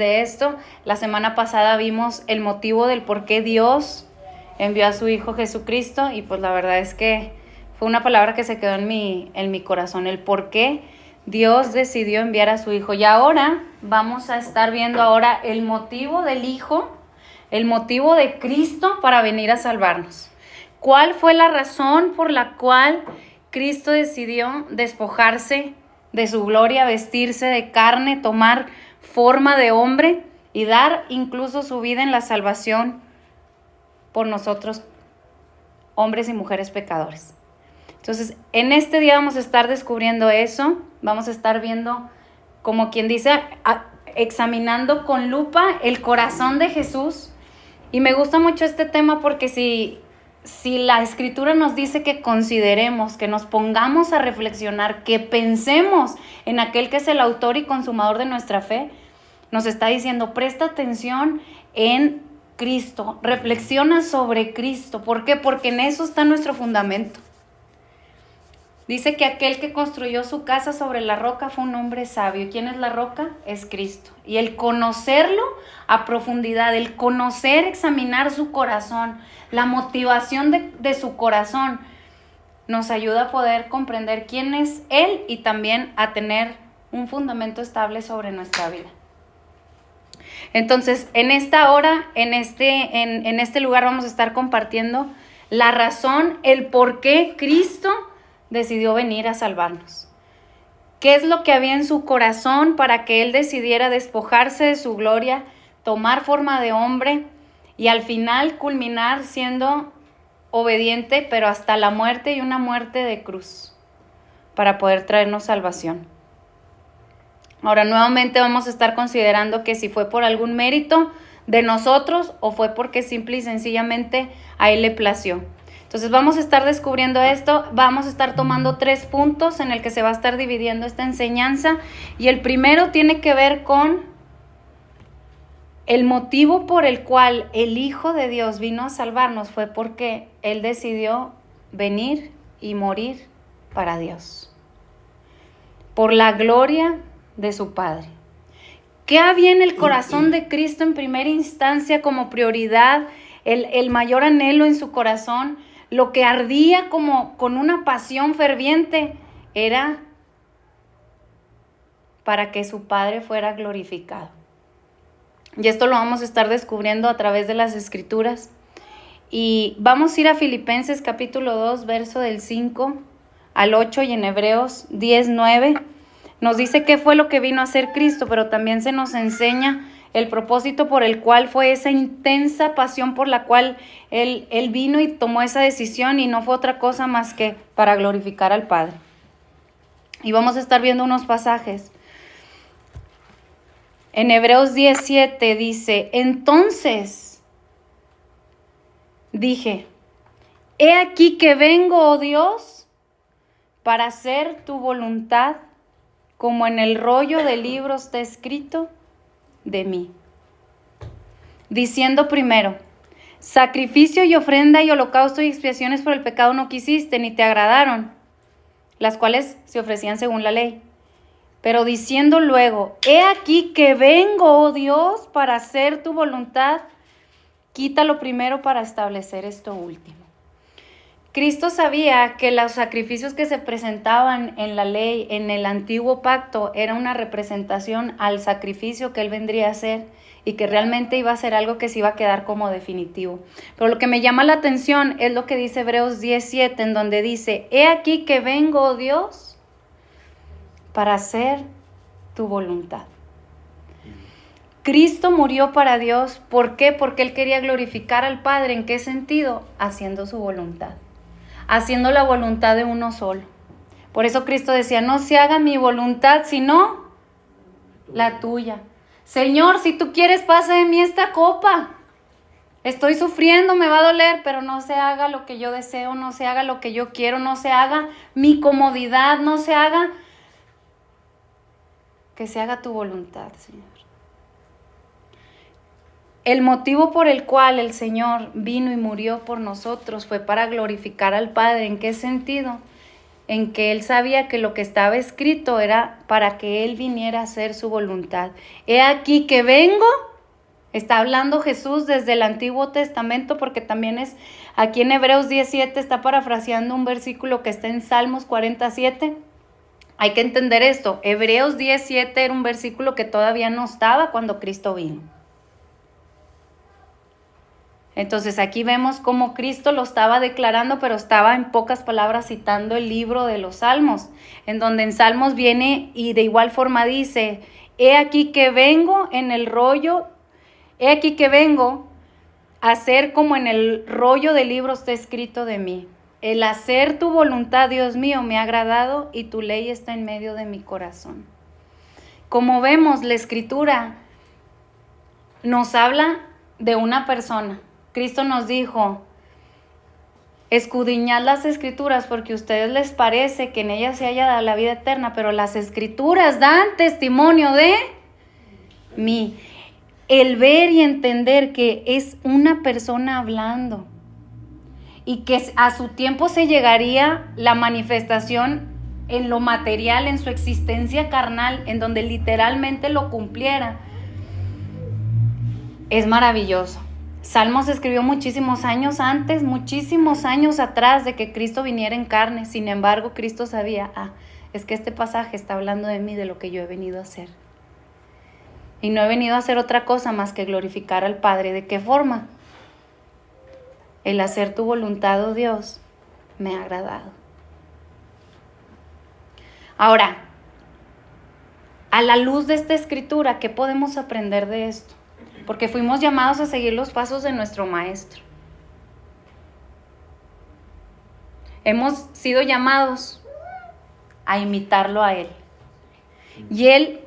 de esto. La semana pasada vimos el motivo del por qué Dios envió a su Hijo Jesucristo, y pues la verdad es que fue una palabra que se quedó en mi corazón, el por qué Dios decidió enviar a su Hijo. Y ahora vamos a estar viendo el motivo del Hijo, el motivo de Cristo para venir a salvarnos. ¿Cuál fue la razón por la cual Cristo decidió despojarse de su gloria, vestirse de carne, tomar forma de hombre y dar incluso su vida en la salvación por nosotros, hombres y mujeres pecadores? Entonces, en este día vamos a estar descubriendo eso, vamos a estar viendo, como quien dice, examinando con lupa el corazón de Jesús. Y me gusta mucho este tema porque si la Escritura nos dice que consideremos, que nos pongamos a reflexionar, que pensemos en aquel que es el autor y consumador de nuestra fe, nos está diciendo, presta atención en Cristo, reflexiona sobre Cristo. ¿Por qué? Porque en eso está nuestro fundamento. Dice que aquel que construyó su casa sobre la roca fue un hombre sabio. ¿Quién es la roca? Es Cristo. Y el conocerlo a profundidad, el conocer, examinar su corazón, la motivación de su corazón, nos ayuda a poder comprender quién es Él y también a tener un fundamento estable sobre nuestra vida. Entonces, en esta hora, en este lugar vamos a estar compartiendo la razón, el por qué Cristo decidió venir a salvarnos. ¿Qué es lo que había en su corazón para que Él decidiera despojarse de su gloria, tomar forma de hombre y al final culminar siendo obediente, pero hasta la muerte, y una muerte de cruz, para poder traernos salvación? Ahora, nuevamente vamos a estar considerando que si fue por algún mérito de nosotros o fue porque simple y sencillamente a Él le plació. Entonces vamos a estar descubriendo esto, vamos a estar tomando 3 puntos en el que se va a estar dividiendo esta enseñanza, y el primero tiene que ver con el motivo por el cual el Hijo de Dios vino a salvarnos. Fue porque Él decidió venir y morir para Dios, por la gloria de su Padre. ¿Qué había en el corazón de Cristo en primera instancia como prioridad, el mayor anhelo en su corazón? Lo que ardía como con una pasión ferviente era para que su Padre fuera glorificado. Y esto lo vamos a estar descubriendo a través de las Escrituras. Y vamos a ir a Filipenses capítulo 2, verso del 5 al 8, y en Hebreos 10, 9. Nos dice qué fue lo que vino a hacer Cristo, pero también se nos enseña el propósito por el cual fue esa intensa pasión por la cual Él vino y tomó esa decisión, y no fue otra cosa más que para glorificar al Padre. Y vamos a estar viendo unos pasajes. En Hebreos 17 dice: entonces dije, he aquí que vengo, oh Dios, para hacer tu voluntad, como en el rollo del libro está escrito de mí. Diciendo primero, sacrificio y ofrenda y holocausto y expiaciones por el pecado no quisiste, ni te agradaron, las cuales se ofrecían según la ley. Pero diciendo luego, he aquí que vengo, oh Dios, para hacer tu voluntad, quita lo primero para establecer esto último. Cristo sabía que los sacrificios que se presentaban en la ley, en el antiguo pacto, era una representación al sacrificio que Él vendría a hacer, y que realmente iba a ser algo que se iba a quedar como definitivo. Pero lo que me llama la atención es lo que dice Hebreos 17, en donde dice, he aquí que vengo, oh Dios, para hacer tu voluntad. Cristo murió para Dios. ¿Por qué? Porque Él quería glorificar al Padre. ¿En qué sentido? Haciendo su voluntad, haciendo la voluntad de uno solo. Por eso Cristo decía, no se haga mi voluntad, sino la tuya. Señor, si tú quieres, pasa de mí esta copa. Estoy sufriendo, me va a doler, pero no se haga lo que yo deseo, no se haga lo que yo quiero, no se haga mi comodidad, no se haga, que se haga tu voluntad, Señor. El motivo por el cual el Señor vino y murió por nosotros fue para glorificar al Padre. ¿En qué sentido? en que Él sabía que lo que estaba escrito era para que Él viniera a hacer su voluntad. He aquí que vengo. Está hablando Jesús desde el Antiguo Testamento, porque también es aquí en Hebreos 17, está parafraseando un versículo que está en Salmos 47. Hay que entender esto. Hebreos 17 era un versículo que todavía no estaba cuando Cristo vino. Entonces aquí vemos cómo Cristo lo estaba declarando, pero estaba en pocas palabras citando el libro de los Salmos, en donde en Salmos viene y de igual forma dice, he aquí que vengo a hacer como en el rollo del libro está escrito de mí. El hacer tu voluntad, Dios mío, me ha agradado y tu ley está en medio de mi corazón. Como vemos, la Escritura nos habla de una persona. Cristo nos dijo, escudriñad las Escrituras porque a ustedes les parece que en ellas se halla la vida eterna, pero las Escrituras dan testimonio de mí. El ver y entender que es una persona hablando y que a su tiempo se llegaría la manifestación en lo material, en su existencia carnal, en donde literalmente lo cumpliera, es maravilloso. Salmos se escribió muchísimos años antes, muchísimos años atrás de que Cristo viniera en carne. Sin embargo, Cristo sabía, es que este pasaje está hablando de mí, de lo que yo he venido a hacer. Y no he venido a hacer otra cosa más que glorificar al Padre. ¿De qué forma? El hacer tu voluntad, oh Dios, me ha agradado. Ahora, a la luz de esta escritura, ¿qué podemos aprender de esto? Porque fuimos llamados a seguir los pasos de nuestro Maestro. Hemos sido llamados a imitarlo a Él. Y Él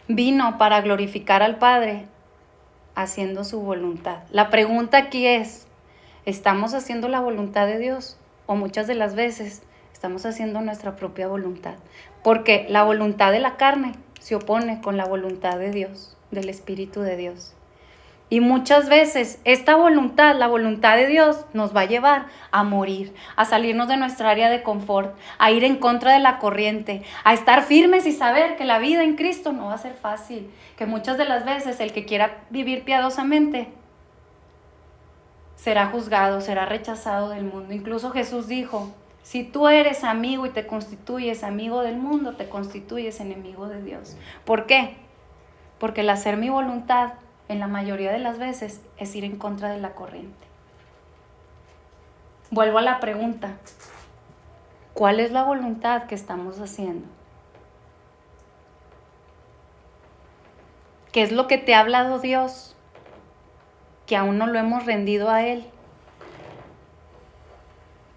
vino para glorificar al Padre haciendo su voluntad. La pregunta aquí es, ¿estamos haciendo la voluntad de Dios? O muchas de las veces estamos haciendo nuestra propia voluntad. Porque la voluntad de la carne se opone con la voluntad de Dios, del Espíritu de Dios. Y muchas veces esta voluntad, la voluntad de Dios, nos va a llevar a morir, a salirnos de nuestra área de confort, a ir en contra de la corriente, a estar firmes y saber que la vida en Cristo no va a ser fácil, que muchas de las veces el que quiera vivir piadosamente será juzgado, será rechazado del mundo. Incluso Jesús dijo, si tú eres amigo y te constituyes amigo del mundo, te constituyes enemigo de Dios. ¿Por qué? Porque el hacer mi voluntad en la mayoría de las veces es ir en contra de la corriente. Vuelvo a la pregunta, ¿cuál es la voluntad que estamos haciendo? ¿Qué es lo que te ha hablado Dios que aún no lo hemos rendido a Él?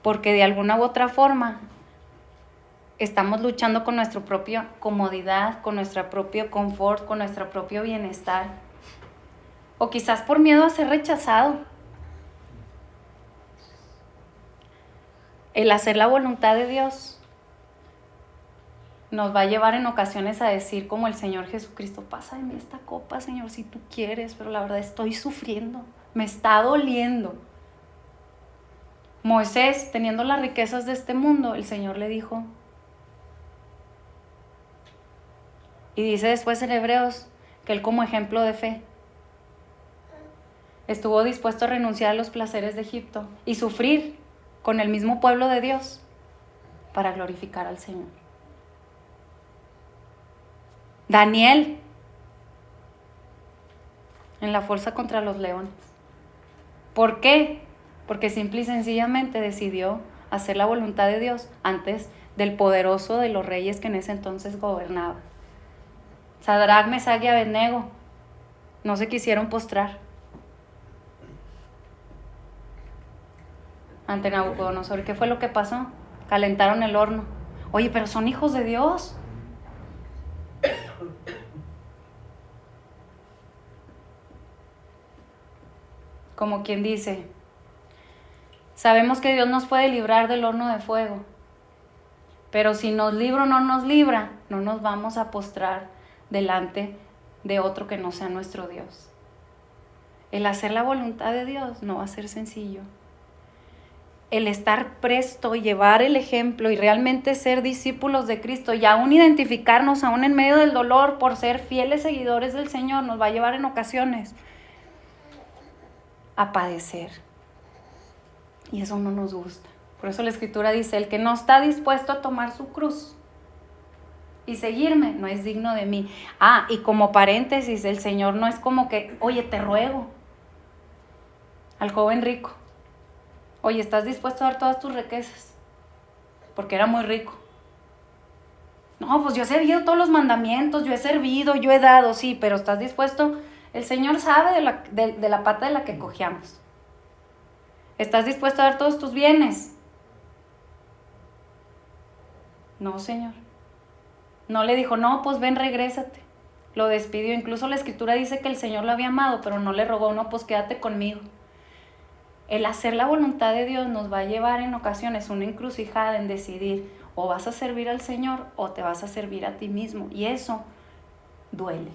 Porque de alguna u otra forma estamos luchando con nuestra propia comodidad, con nuestro propio confort, con nuestro propio bienestar. O quizás por miedo a ser rechazado. El hacer la voluntad de Dios nos va a llevar en ocasiones a decir como el Señor Jesucristo, pasa de mí esta copa, Señor, si tú quieres, pero la verdad estoy sufriendo, me está doliendo. Moisés, teniendo las riquezas de este mundo, el Señor le dijo, y dice después en Hebreos, que él como ejemplo de fe, estuvo dispuesto a renunciar a los placeres de Egipto y sufrir con el mismo pueblo de Dios para glorificar al Señor. Daniel, en la fuerza contra los leones. ¿Por qué? Porque simple y sencillamente decidió hacer la voluntad de Dios antes del poderoso de los reyes que en ese entonces gobernaba. Sadrac, Mesach y Abednego no se quisieron postrar ante Nabucodonosor. ¿Qué fue lo que pasó? Calentaron el horno. Oye, pero son hijos de Dios. Como quien dice, sabemos que Dios nos puede librar del horno de fuego, pero si nos libra o no nos libra, no nos vamos a postrar delante de otro que no sea nuestro Dios. El hacer la voluntad de Dios no va a ser sencillo. el estar presto y llevar el ejemplo y realmente ser discípulos de Cristo y aún identificarnos aún en medio del dolor por ser fieles seguidores del Señor nos va a llevar en ocasiones a padecer. Y eso no nos gusta. Por eso la Escritura dice, el que no está dispuesto a tomar su cruz y seguirme, no es digno de mí. Y como paréntesis, el Señor no es como que, oye, te ruego. Al joven rico, oye, ¿estás dispuesto a dar todas tus riquezas? Porque era muy rico. No, pues yo he seguido todos los mandamientos, yo he servido, yo he dado, sí, pero ¿estás dispuesto? El Señor sabe de la pata de la que cojeamos. ¿Estás dispuesto a dar todos tus bienes? No, Señor. No le dijo, no, pues ven, regrésate. Lo despidió. Incluso la Escritura dice que el Señor lo había amado, pero no le rogó, no, pues quédate conmigo. El hacer la voluntad de Dios nos va a llevar en ocasiones una encrucijada en decidir o vas a servir al Señor o te vas a servir a ti mismo. Y eso duele.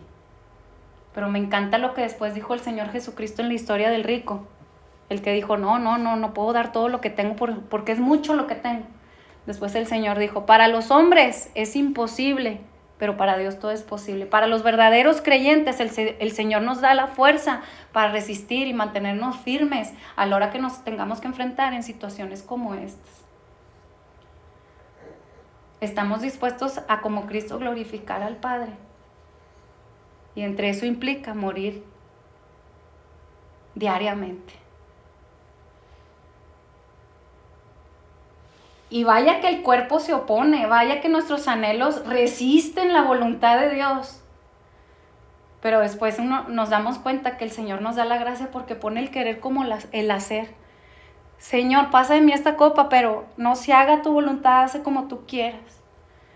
Pero me encanta lo que después dijo el Señor Jesucristo en la historia del rico. El que dijo, no puedo dar todo lo que tengo porque es mucho lo que tengo. Después el Señor dijo, para los hombres es imposible, pero para Dios todo es posible. Para los verdaderos creyentes el Señor nos da la fuerza para resistir y mantenernos firmes a la hora que nos tengamos que enfrentar en situaciones como estas. Estamos dispuestos a, como Cristo, glorificar al Padre. Y entre eso implica morir diariamente. Y vaya que el cuerpo se opone, vaya que nuestros anhelos resisten la voluntad de Dios. Pero después nos damos cuenta que el Señor nos da la gracia porque pone el querer como el hacer. Señor, pasa de mí esta copa, pero no se haga tu voluntad, hace como tú quieras,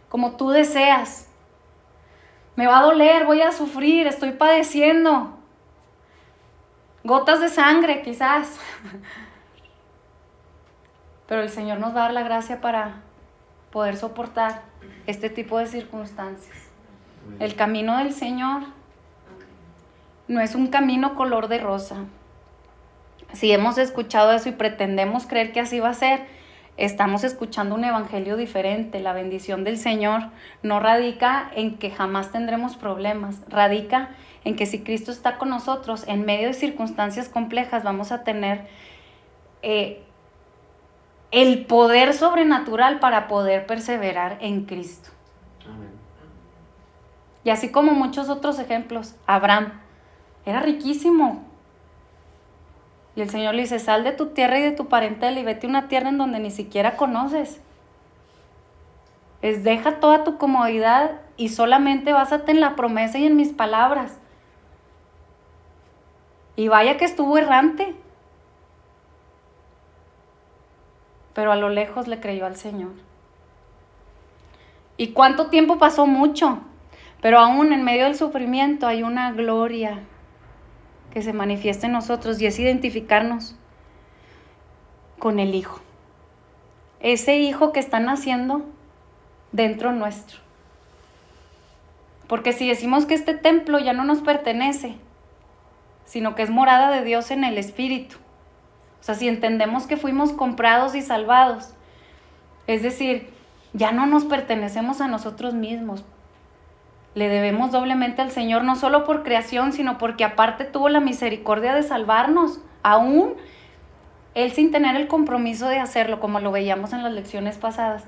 como tú deseas. Me va a doler, voy a sufrir, estoy padeciendo. Gotas de sangre, quizás. Pero el Señor nos va a dar la gracia para poder soportar este tipo de circunstancias. El camino del Señor no es un camino color de rosa. Si hemos escuchado eso y pretendemos creer que así va a ser, estamos escuchando un evangelio diferente. La bendición del Señor no radica en que jamás tendremos problemas, radica en que si Cristo está con nosotros, en medio de circunstancias complejas, vamos a tener el poder sobrenatural para poder perseverar en Cristo. Amén. Y así como muchos otros ejemplos, Abraham era riquísimo. Y el Señor le dice, sal de tu tierra y de tu parentela y vete a una tierra en donde ni siquiera conoces. Deja toda tu comodidad y solamente básate en la promesa y en mis palabras. Y vaya que estuvo errante. Pero a lo lejos le creyó al Señor. ¿Y cuánto tiempo pasó? Mucho. Pero aún en medio del sufrimiento hay una gloria que se manifiesta en nosotros y es identificarnos con el Hijo. Ese Hijo que está naciendo dentro nuestro. Porque si decimos que este templo ya no nos pertenece, sino que es morada de Dios en el Espíritu. O sea, si entendemos que fuimos comprados y salvados, es decir, ya no nos pertenecemos a nosotros mismos. Le debemos doblemente al Señor, no solo por creación, sino porque aparte tuvo la misericordia de salvarnos, aún Él sin tener el compromiso de hacerlo, como lo veíamos en las lecciones pasadas.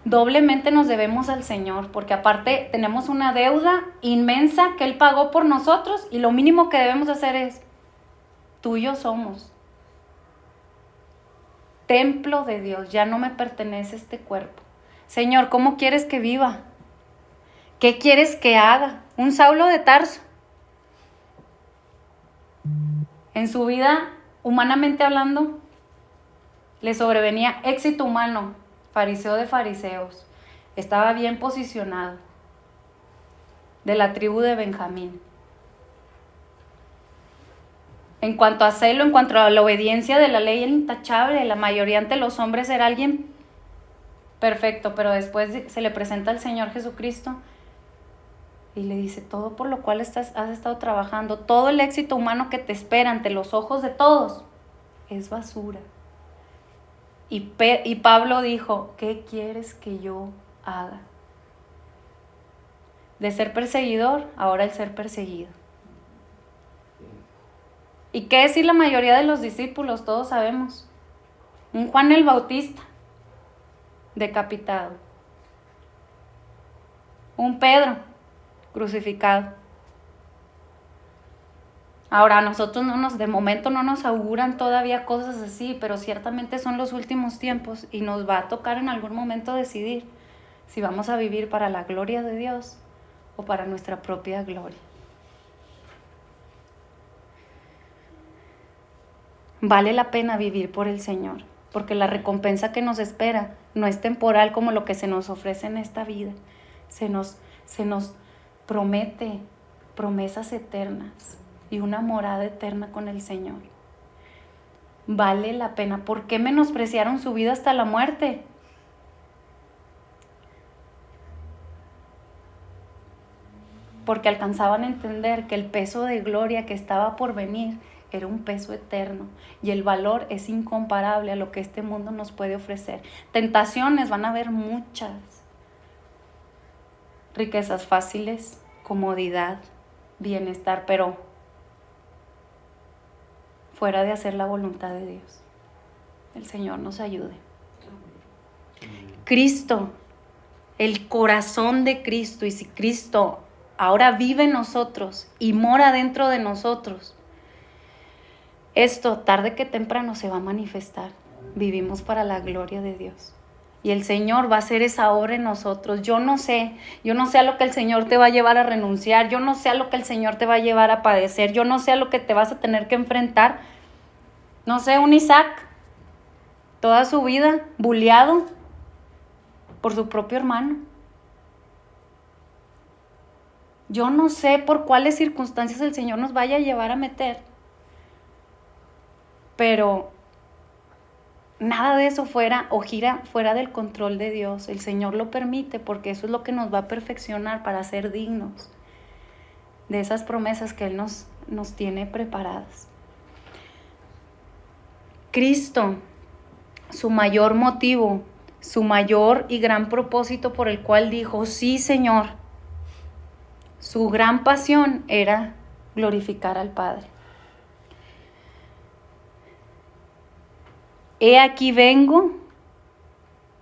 Doblemente nos debemos al Señor, porque aparte tenemos una deuda inmensa que Él pagó por nosotros y lo mínimo que debemos hacer es, tuyos somos. Templo de Dios, ya no me pertenece este cuerpo. Señor, ¿cómo quieres que viva? ¿Qué quieres que haga? Un Saulo de Tarso. En su vida, humanamente hablando, le sobrevenía éxito humano, fariseo de fariseos. Estaba bien posicionado, de la tribu de Benjamín. En cuanto a celo, en cuanto a la obediencia de la ley, era intachable. La mayoría ante los hombres era alguien perfecto, pero después se le presenta al Señor Jesucristo y le dice, todo por lo cual has estado trabajando, todo el éxito humano que te espera ante los ojos de todos, es basura. Y Pablo dijo, ¿qué quieres que yo haga? De ser perseguidor, ahora el ser perseguido. ¿Y qué decir la mayoría de los discípulos? Todos sabemos. Un Juan el Bautista, decapitado. Un Pedro, crucificado. Ahora, a nosotros de momento no nos auguran todavía cosas así, pero ciertamente son los últimos tiempos y nos va a tocar en algún momento decidir si vamos a vivir para la gloria de Dios o para nuestra propia gloria. Vale la pena vivir por el Señor, porque la recompensa que nos espera no es temporal como lo que se nos ofrece en esta vida. Se nos promete promesas eternas y una morada eterna con el Señor. Vale la pena. ¿Por qué menospreciaron su vida hasta la muerte? Porque alcanzaban a entender que el peso de gloria que estaba por venir era un peso eterno y el valor es incomparable a lo que este mundo nos puede ofrecer. Tentaciones van a haber muchas. Riquezas fáciles, comodidad, bienestar, pero fuera de hacer la voluntad de Dios. El Señor nos ayude. Cristo, el corazón de Cristo, y si Cristo ahora vive en nosotros y mora dentro de nosotros, esto tarde que temprano se va a manifestar. Vivimos para la gloria de Dios. Y el Señor va a hacer esa obra en nosotros. Yo no sé a lo que el Señor te va a llevar a renunciar. Yo no sé a lo que el Señor te va a llevar a padecer. Yo no sé a lo que te vas a tener que enfrentar. No sé, un Isaac, toda su vida bulleado por su propio hermano. Yo no sé por cuáles circunstancias el Señor nos vaya a llevar a meter. Pero nada de eso gira fuera del control de Dios. El Señor lo permite porque eso es lo que nos va a perfeccionar para ser dignos de esas promesas que Él nos tiene preparadas. Cristo, su mayor motivo, su mayor y gran propósito por el cual dijo, sí, Señor, su gran pasión era glorificar al Padre. He aquí vengo,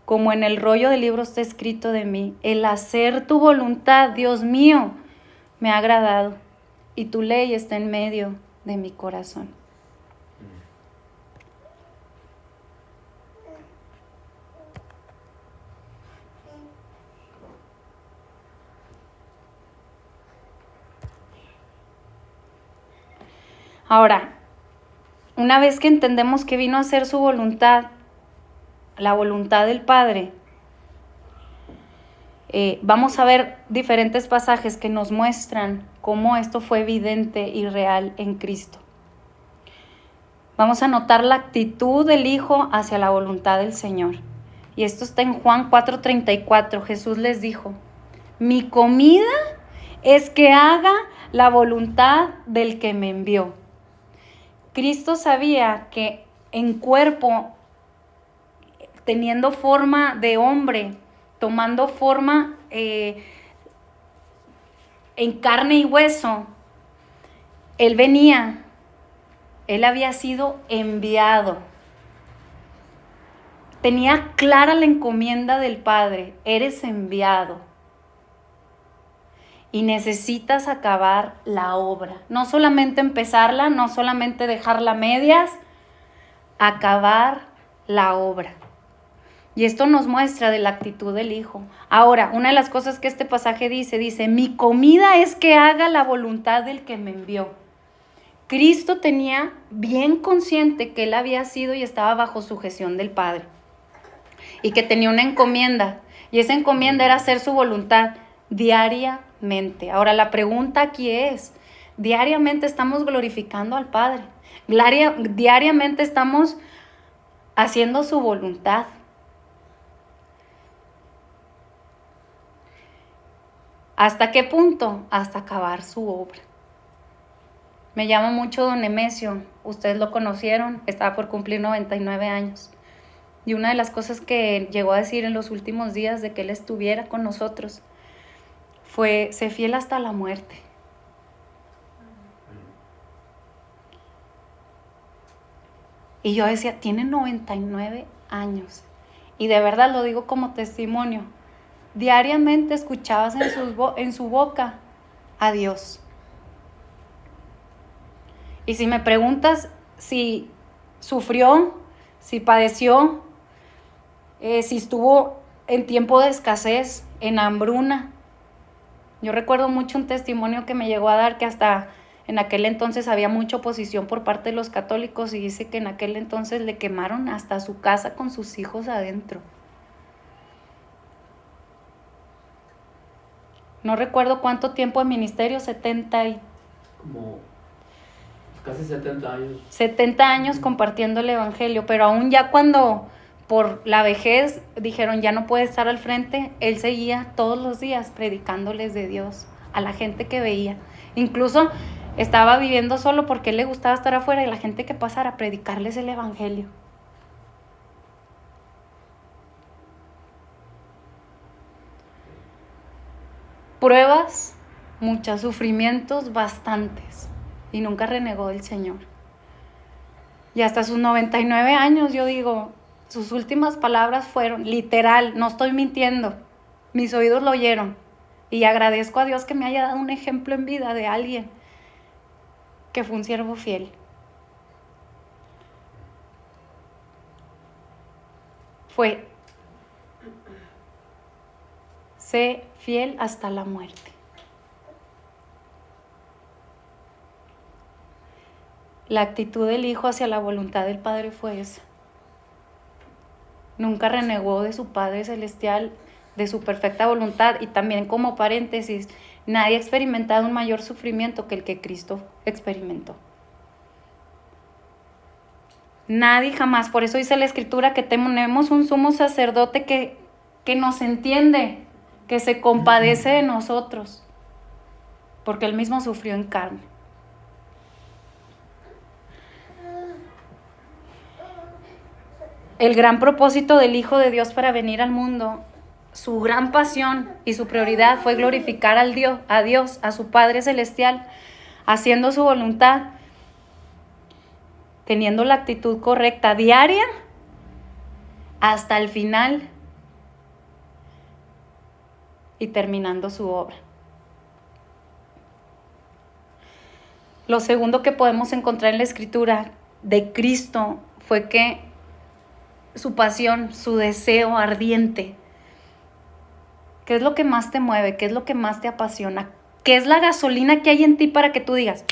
como en el rollo del libro está escrito de mí, el hacer tu voluntad, Dios mío, me ha agradado, y tu ley está en medio de mi corazón. Ahora, una vez que entendemos que vino a hacer su voluntad, la voluntad del Padre, vamos a ver diferentes pasajes que nos muestran cómo esto fue evidente y real en Cristo. Vamos a notar la actitud del Hijo hacia la voluntad del Señor. Y esto está en Juan 4:34. Jesús les dijo, mi comida es que haga la voluntad del que me envió. Cristo sabía que en cuerpo, teniendo forma de hombre, tomando forma en carne y hueso, Él venía, Él había sido enviado. Tenía clara la encomienda del Padre, eres enviado. Y necesitas acabar la obra. No solamente empezarla, no solamente dejarla a medias, acabar la obra. Y esto nos muestra de la actitud del Hijo. Ahora, una de las cosas que este pasaje dice, mi comida es que haga la voluntad del que me envió. Cristo tenía bien consciente que Él había sido y estaba bajo sujeción del Padre. Y que tenía una encomienda. Y esa encomienda era hacer su voluntad diariamente. Ahora la pregunta aquí es, ¿diariamente estamos glorificando al Padre? ¿Diariamente estamos haciendo su voluntad? ¿Hasta qué punto? Hasta acabar su obra. Me llama mucho don Nemesio, ustedes lo conocieron, estaba por cumplir 99 años. Y una de las cosas que llegó a decir en los últimos días de que Él estuviera con nosotros fue: sé fiel hasta la muerte. Y yo decía, tiene 99 años. Y de verdad lo digo como testimonio. Diariamente escuchabas en su boca a Dios. Y si me preguntas si sufrió, si padeció, si estuvo en tiempo de escasez, en hambruna. Yo recuerdo mucho un testimonio que me llegó a dar que hasta en aquel entonces había mucha oposición por parte de los católicos, y dice que en aquel entonces le quemaron hasta su casa con sus hijos adentro. No recuerdo cuánto tiempo de ministerio, 70 y... Como casi 70 años. 70 años compartiendo el evangelio, pero aún ya cuando por la vejez dijeron ya no puede estar al frente, él seguía todos los días predicándoles de Dios a la gente que veía. Incluso estaba viviendo solo porque él le gustaba estar afuera y la gente que pasara a predicarles el evangelio. Pruebas, muchos sufrimientos, bastantes, y nunca renegó del Señor. Y hasta sus 99 años, yo digo, sus últimas palabras fueron, literal, no estoy mintiendo, mis oídos lo oyeron. Y agradezco a Dios que me haya dado un ejemplo en vida de alguien que fue un siervo fiel. Fue, sé fiel hasta la muerte. La actitud del Hijo hacia la voluntad del Padre fue esa. Nunca renegó de su Padre Celestial, de su perfecta voluntad. Y también, como paréntesis, nadie ha experimentado un mayor sufrimiento que el que Cristo experimentó. Nadie jamás. Por eso dice la Escritura que tenemos un sumo sacerdote que nos entiende, que se compadece de nosotros, porque Él mismo sufrió en carne. El gran propósito del Hijo de Dios para venir al mundo, su gran pasión y su prioridad fue glorificar a Dios, a su Padre Celestial, haciendo su voluntad, teniendo la actitud correcta diaria hasta el final y terminando su obra. Lo segundo que podemos encontrar en la Escritura de Cristo fue que su pasión, su deseo ardiente, ¿qué es lo que más te mueve? ¿Qué es lo que más te apasiona? ¿Qué es la gasolina que hay en ti para que tú digas,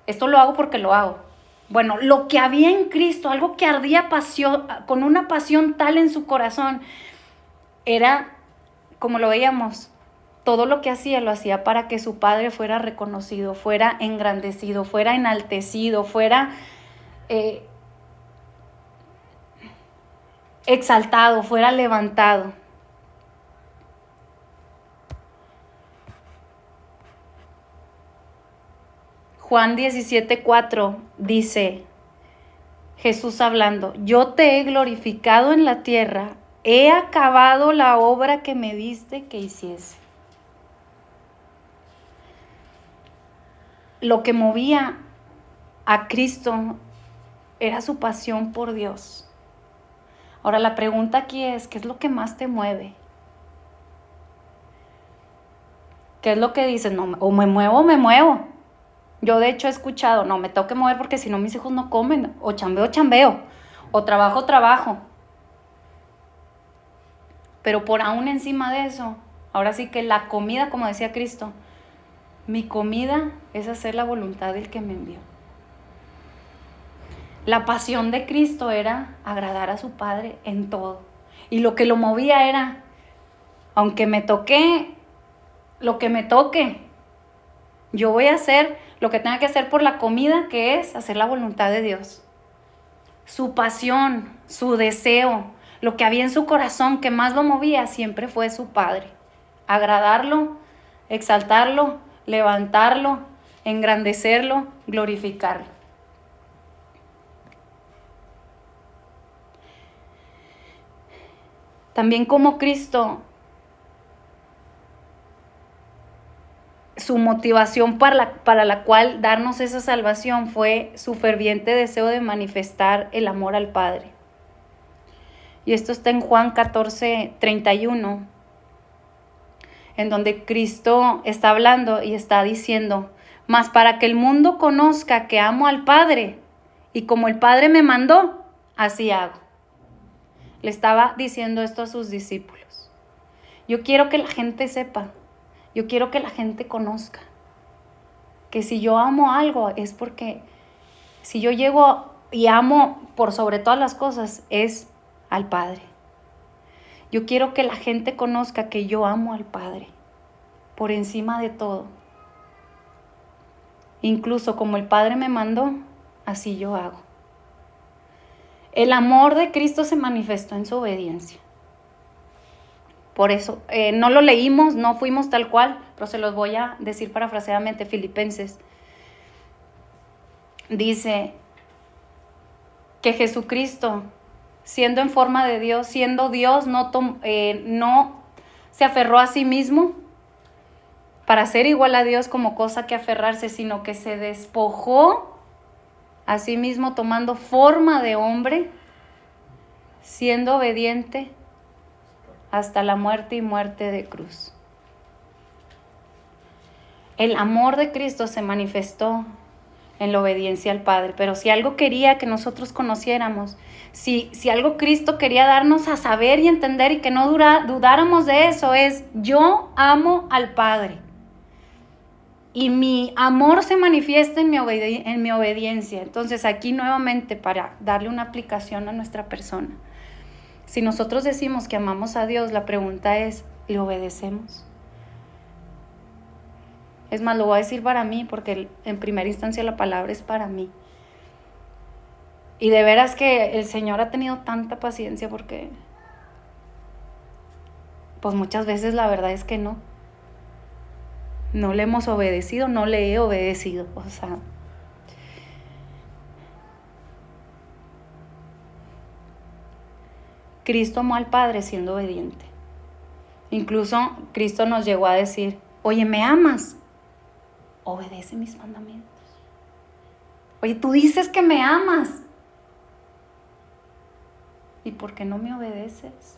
esto lo hago porque lo hago? Bueno, lo que había en Cristo, algo que ardía con una pasión tal en su corazón, era, como lo veíamos, todo lo que hacía lo hacía para que su Padre fuera reconocido, fuera engrandecido, fuera enaltecido, fuera exaltado, fuera levantado. Juan 17:4 dice, Jesús hablando, yo te he glorificado en la tierra, he acabado la obra que me diste que hiciese. Lo que movía a Cristo era su pasión por Dios. Ahora la pregunta aquí es, ¿qué es lo que más te mueve? ¿Qué es lo que dices? No, o me muevo o me muevo. Yo de hecho he escuchado, no, me tengo que mover porque si no mis hijos no comen, o chambeo, o trabajo. Pero por aún encima de eso, ahora sí que la comida, como decía Cristo, mi comida es hacer la voluntad del que me envió. La pasión de Cristo era agradar a su Padre en todo. Y lo que lo movía era, aunque me toque lo que me toque, yo voy a hacer lo que tenga que hacer por la comida, que es hacer la voluntad de Dios. Su pasión, su deseo, lo que había en su corazón que más lo movía siempre fue su Padre. Agradarlo, exaltarlo, levantarlo, engrandecerlo, glorificarlo. También como Cristo, su motivación para la cual darnos esa salvación fue su ferviente deseo de manifestar el amor al Padre. Y esto está en Juan 14:31, en donde Cristo está hablando y está diciendo: mas para que el mundo conozca que amo al Padre, y como el Padre me mandó, así hago. Le estaba diciendo esto a sus discípulos. Yo quiero que la gente sepa, yo quiero que la gente conozca que si yo amo algo es porque si yo llego y amo por sobre todas las cosas es al Padre. Yo quiero que la gente conozca que yo amo al Padre por encima de todo. Incluso como el Padre me mandó, así yo hago. El amor de Cristo se manifestó en su obediencia. Por eso, no lo leímos, no fuimos tal cual, pero se los voy a decir parafraseadamente. Filipenses dice que Jesucristo, siendo en forma de Dios, siendo Dios, no se aferró a sí mismo para ser igual a Dios como cosa que aferrarse, sino que se despojó a sí mismo tomando forma de hombre, siendo obediente hasta la muerte y muerte de cruz. El amor de Cristo se manifestó en la obediencia al Padre, pero si algo quería que nosotros conociéramos, si algo Cristo quería darnos a saber y entender y que no dudáramos de eso, es: yo amo al Padre. Y mi amor se manifiesta en mi obediencia. Entonces aquí nuevamente, para darle una aplicación a nuestra persona, si nosotros decimos que amamos a Dios, la pregunta es: ¿le obedecemos? Es más, lo voy a decir para mí, porque en primera instancia la palabra es para mí. Y de veras que el Señor ha tenido tanta paciencia, porque pues muchas veces la verdad es que no le hemos obedecido, no le he obedecido. O sea, Cristo amó al Padre siendo obediente. Incluso Cristo nos llegó a decir: oye, ¿me amas? Obedece mis mandamientos. Oye, tú dices que me amas, ¿y por qué no me obedeces?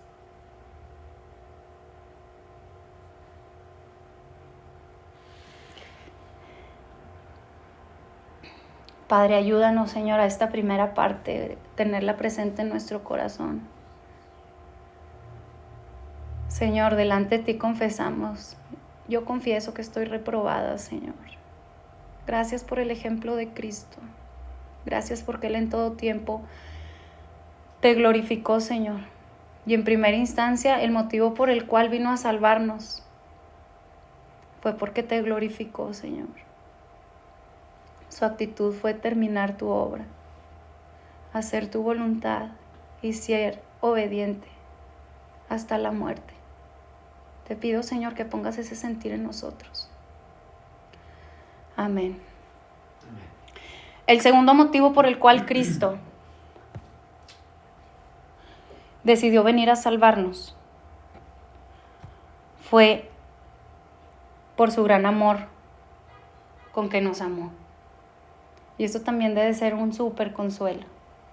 Padre, ayúdanos, Señor, a esta primera parte, tenerla presente en nuestro corazón. Señor, delante de ti confesamos. Yo confieso que estoy reprobada, Señor. Gracias por el ejemplo de Cristo. Gracias porque Él en todo tiempo te glorificó, Señor. Y en primera instancia, el motivo por el cual vino a salvarnos fue porque te glorificó, Señor. Su actitud fue terminar tu obra, hacer tu voluntad y ser obediente hasta la muerte. Te pido, Señor, que pongas ese sentir en nosotros. Amén. El segundo motivo por el cual Cristo decidió venir a salvarnos fue por su gran amor con que nos amó. Y esto también debe ser un súper consuelo,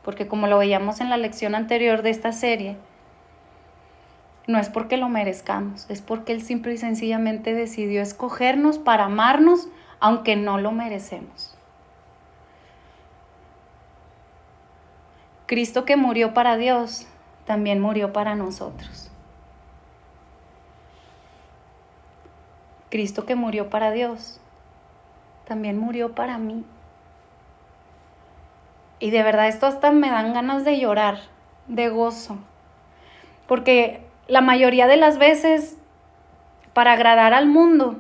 porque como lo veíamos en la lección anterior de esta serie, no es porque lo merezcamos, es porque Él simple y sencillamente decidió escogernos para amarnos, aunque no lo merecemos. Cristo, que murió para Dios, también murió para nosotros. Cristo, que murió para Dios, también murió para mí. Y de verdad esto hasta me dan ganas de llorar, de gozo. Porque la mayoría de las veces, para agradar al mundo,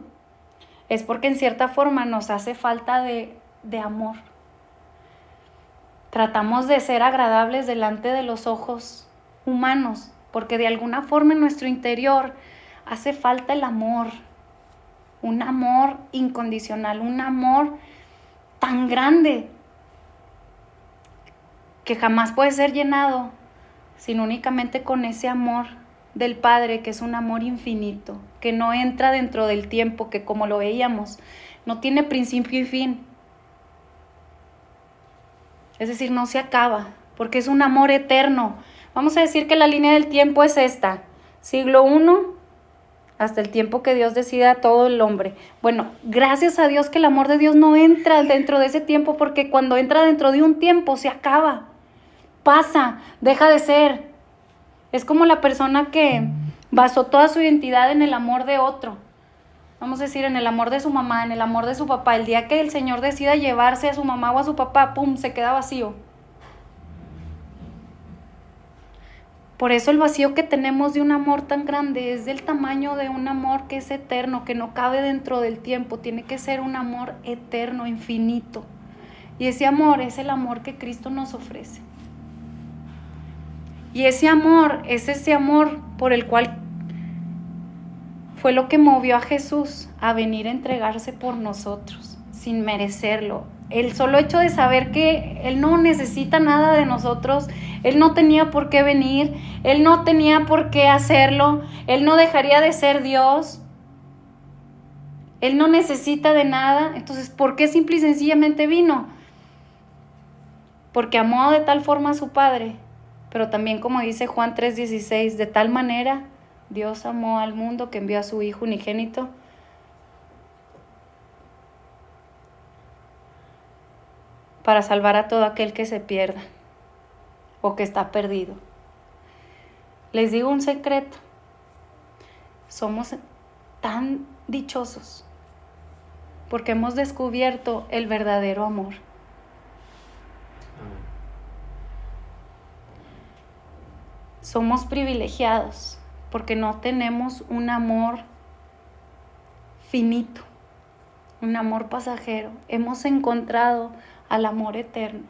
es porque en cierta forma nos hace falta de amor. Tratamos de ser agradables delante de los ojos humanos, porque de alguna forma en nuestro interior hace falta el amor. Un amor incondicional, un amor tan grande que jamás puede ser llenado, sino únicamente con ese amor del Padre, que es un amor infinito, que no entra dentro del tiempo, que como lo veíamos, no tiene principio y fin. Es decir, no se acaba, porque es un amor eterno. Vamos a decir que la línea del tiempo es esta, siglo I hasta el tiempo que Dios decida a todo el hombre. Bueno, gracias a Dios que el amor de Dios no entra dentro de ese tiempo, porque cuando entra dentro de un tiempo se acaba, pasa, deja de ser. Es como la persona que basó toda su identidad en el amor de otro. Vamos a decir, en el amor de su mamá, en el amor de su papá. El día que el Señor decida llevarse a su mamá o a su papá, ¡pum!, se queda vacío. Por eso el vacío que tenemos de un amor tan grande es del tamaño de un amor que es eterno, que no cabe dentro del tiempo. Tiene que ser un amor eterno, infinito. Y ese amor es el amor que Cristo nos ofrece. Y ese amor es ese amor por el cual fue lo que movió a Jesús a venir a entregarse por nosotros, sin merecerlo. El solo hecho de saber que Él no necesita nada de nosotros, Él no tenía por qué venir, Él no tenía por qué hacerlo, Él no dejaría de ser Dios, Él no necesita de nada. Entonces, ¿por qué simple y sencillamente vino? Porque amó de tal forma a su Padre, pero también, como dice Juan 3:16, de tal manera Dios amó al mundo que envió a su Hijo unigénito para salvar a todo aquel que se pierda o que está perdido. Les digo un secreto, somos tan dichosos porque hemos descubierto el verdadero amor. Somos privilegiados porque no tenemos un amor finito, un amor pasajero. Hemos encontrado al amor eterno.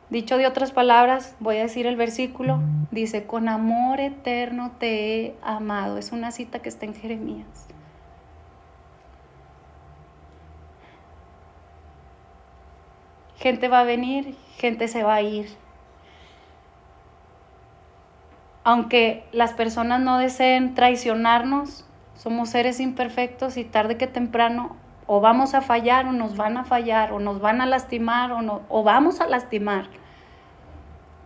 Dicho de otras palabras, voy a decir el versículo, dice, con amor eterno te he amado. Es una cita que está en Jeremías. Gente va a venir, gente se va a ir. Aunque las personas no deseen traicionarnos, somos seres imperfectos y tarde que temprano o vamos a fallar o nos van a fallar o nos van a lastimar o vamos a lastimar.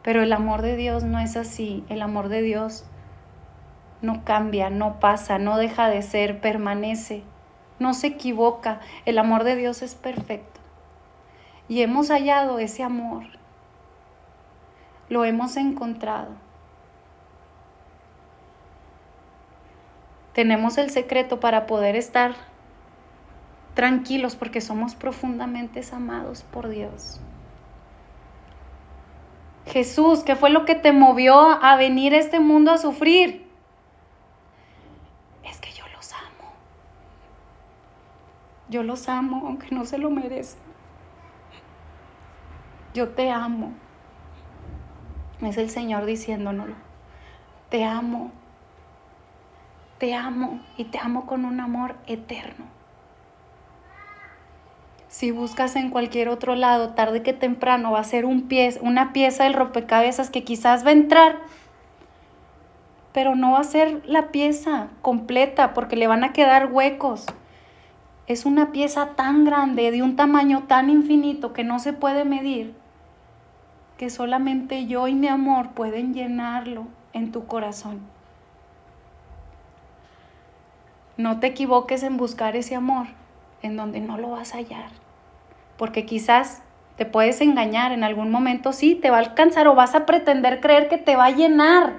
Pero el amor de Dios no es así. El amor de Dios no cambia, no pasa, no deja de ser, permanece, no se equivoca. El amor de Dios es perfecto. Y hemos hallado ese amor. Lo hemos encontrado. Tenemos el secreto para poder estar tranquilos porque somos profundamente amados por Dios. Jesús, ¿qué fue lo que te movió a venir a este mundo a sufrir? Es que yo los amo. Yo los amo, aunque no se lo merecen. Yo te amo. Es el Señor diciéndonoslo. Te amo. Te amo y te amo con un amor eterno. Si buscas en cualquier otro lado, tarde que temprano va a ser una pieza del rompecabezas que quizás va a entrar, pero no va a ser la pieza completa porque le van a quedar huecos. Es una pieza tan grande, de un tamaño tan infinito que no se puede medir, que solamente yo y mi amor pueden llenarlo en tu corazón. No te equivoques en buscar ese amor en donde no lo vas a hallar. Porque quizás te puedes engañar en algún momento, sí, te va a alcanzar o vas a pretender creer que te va a llenar.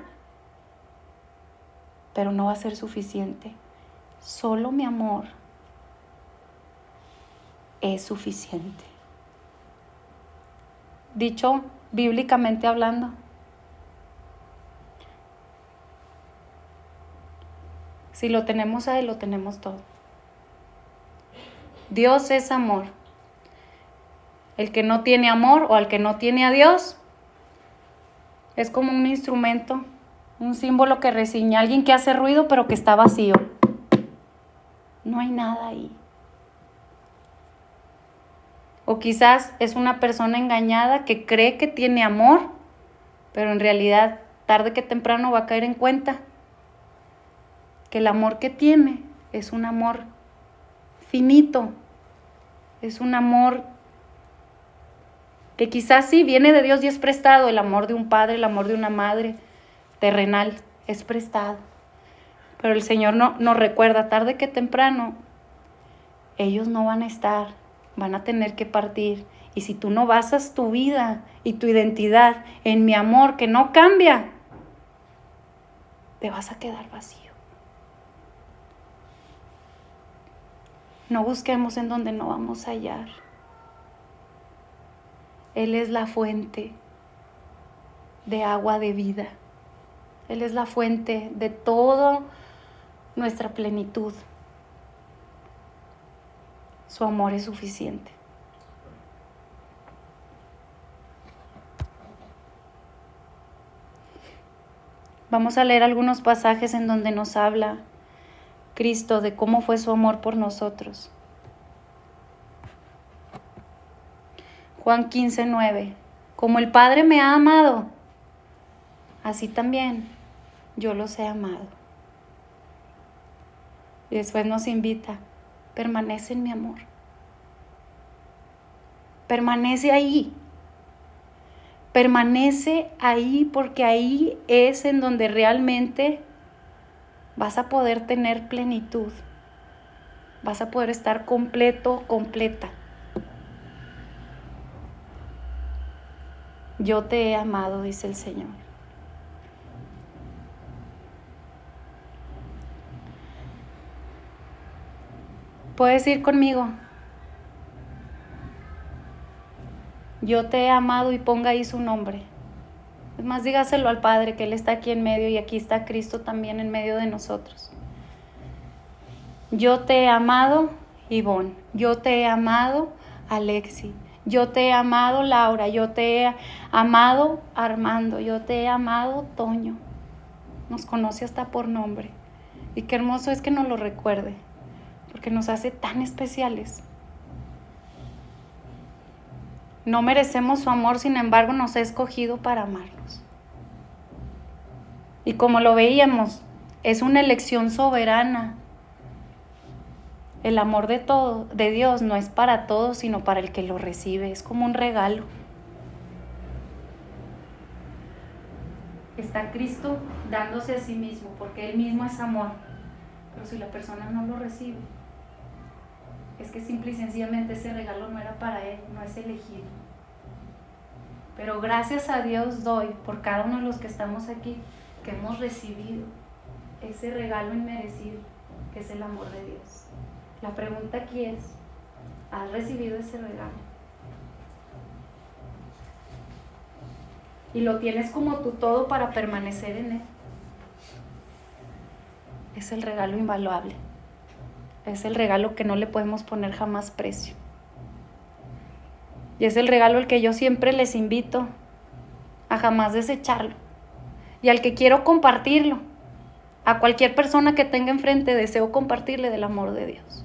Pero no va a ser suficiente. Solo mi amor es suficiente. Dicho bíblicamente hablando. Si lo tenemos a Él, lo tenemos todo. Dios es amor. El que no tiene amor o al que no tiene a Dios es como un instrumento, un símbolo que reseña, alguien que hace ruido pero que está vacío. No hay nada ahí. O quizás es una persona engañada que cree que tiene amor, pero en realidad tarde que temprano va a caer en cuenta que el amor que tiene es un amor finito, es un amor que quizás sí viene de Dios y es prestado. El amor de un padre, el amor de una madre terrenal es prestado. Pero el Señor nos recuerda, tarde que temprano, ellos no van a estar, van a tener que partir. Y si tú no basas tu vida y tu identidad en mi amor que no cambia, te vas a quedar vacío. No busquemos en donde no vamos a hallar. Él es la fuente de agua de vida. Él es la fuente de toda nuestra plenitud. Su amor es suficiente. Vamos a leer algunos pasajes en donde nos habla Cristo de cómo fue su amor por nosotros. Juan 15:9. Como el Padre me ha amado, así también yo los he amado. Y después nos invita, permanece en mi amor. Permanece ahí. Permanece ahí porque ahí es en donde realmente vas a poder tener plenitud. Vas a poder estar completo, completa. Yo te he amado, dice el Señor. Puedes ir conmigo. Yo te he amado y ponga ahí su nombre. Es más, dígaselo al Padre que Él está aquí en medio y aquí está Cristo también en medio de nosotros. Yo te he amado, Ivonne. Yo te he amado, Alexi. Yo te he amado, Laura. Yo te he amado, Armando. Yo te he amado, Toño. Nos conoce hasta por nombre. Y qué hermoso es que nos lo recuerde, porque nos hace tan especiales. No merecemos su amor, sin embargo, nos ha escogido para amarnos. Y como lo veíamos, es una elección soberana. El amor de Dios no es para todos, sino para el que lo recibe. Es como un regalo. Está Cristo dándose a sí mismo, porque Él mismo es amor. Pero si la persona no lo recibe, es que simple y sencillamente ese regalo no era para Él, no es elegido. Pero gracias a Dios doy por cada uno de los que estamos aquí, que hemos recibido ese regalo inmerecido, que es el amor de Dios. La pregunta aquí es, ¿has recibido ese regalo? Y lo tienes como tu todo para permanecer en Él. Es el regalo invaluable. Es el regalo que no le podemos poner jamás precio. Y es el regalo al que yo siempre les invito a jamás desecharlo. Y al que quiero compartirlo. A cualquier persona que tenga enfrente deseo compartirle del amor de Dios.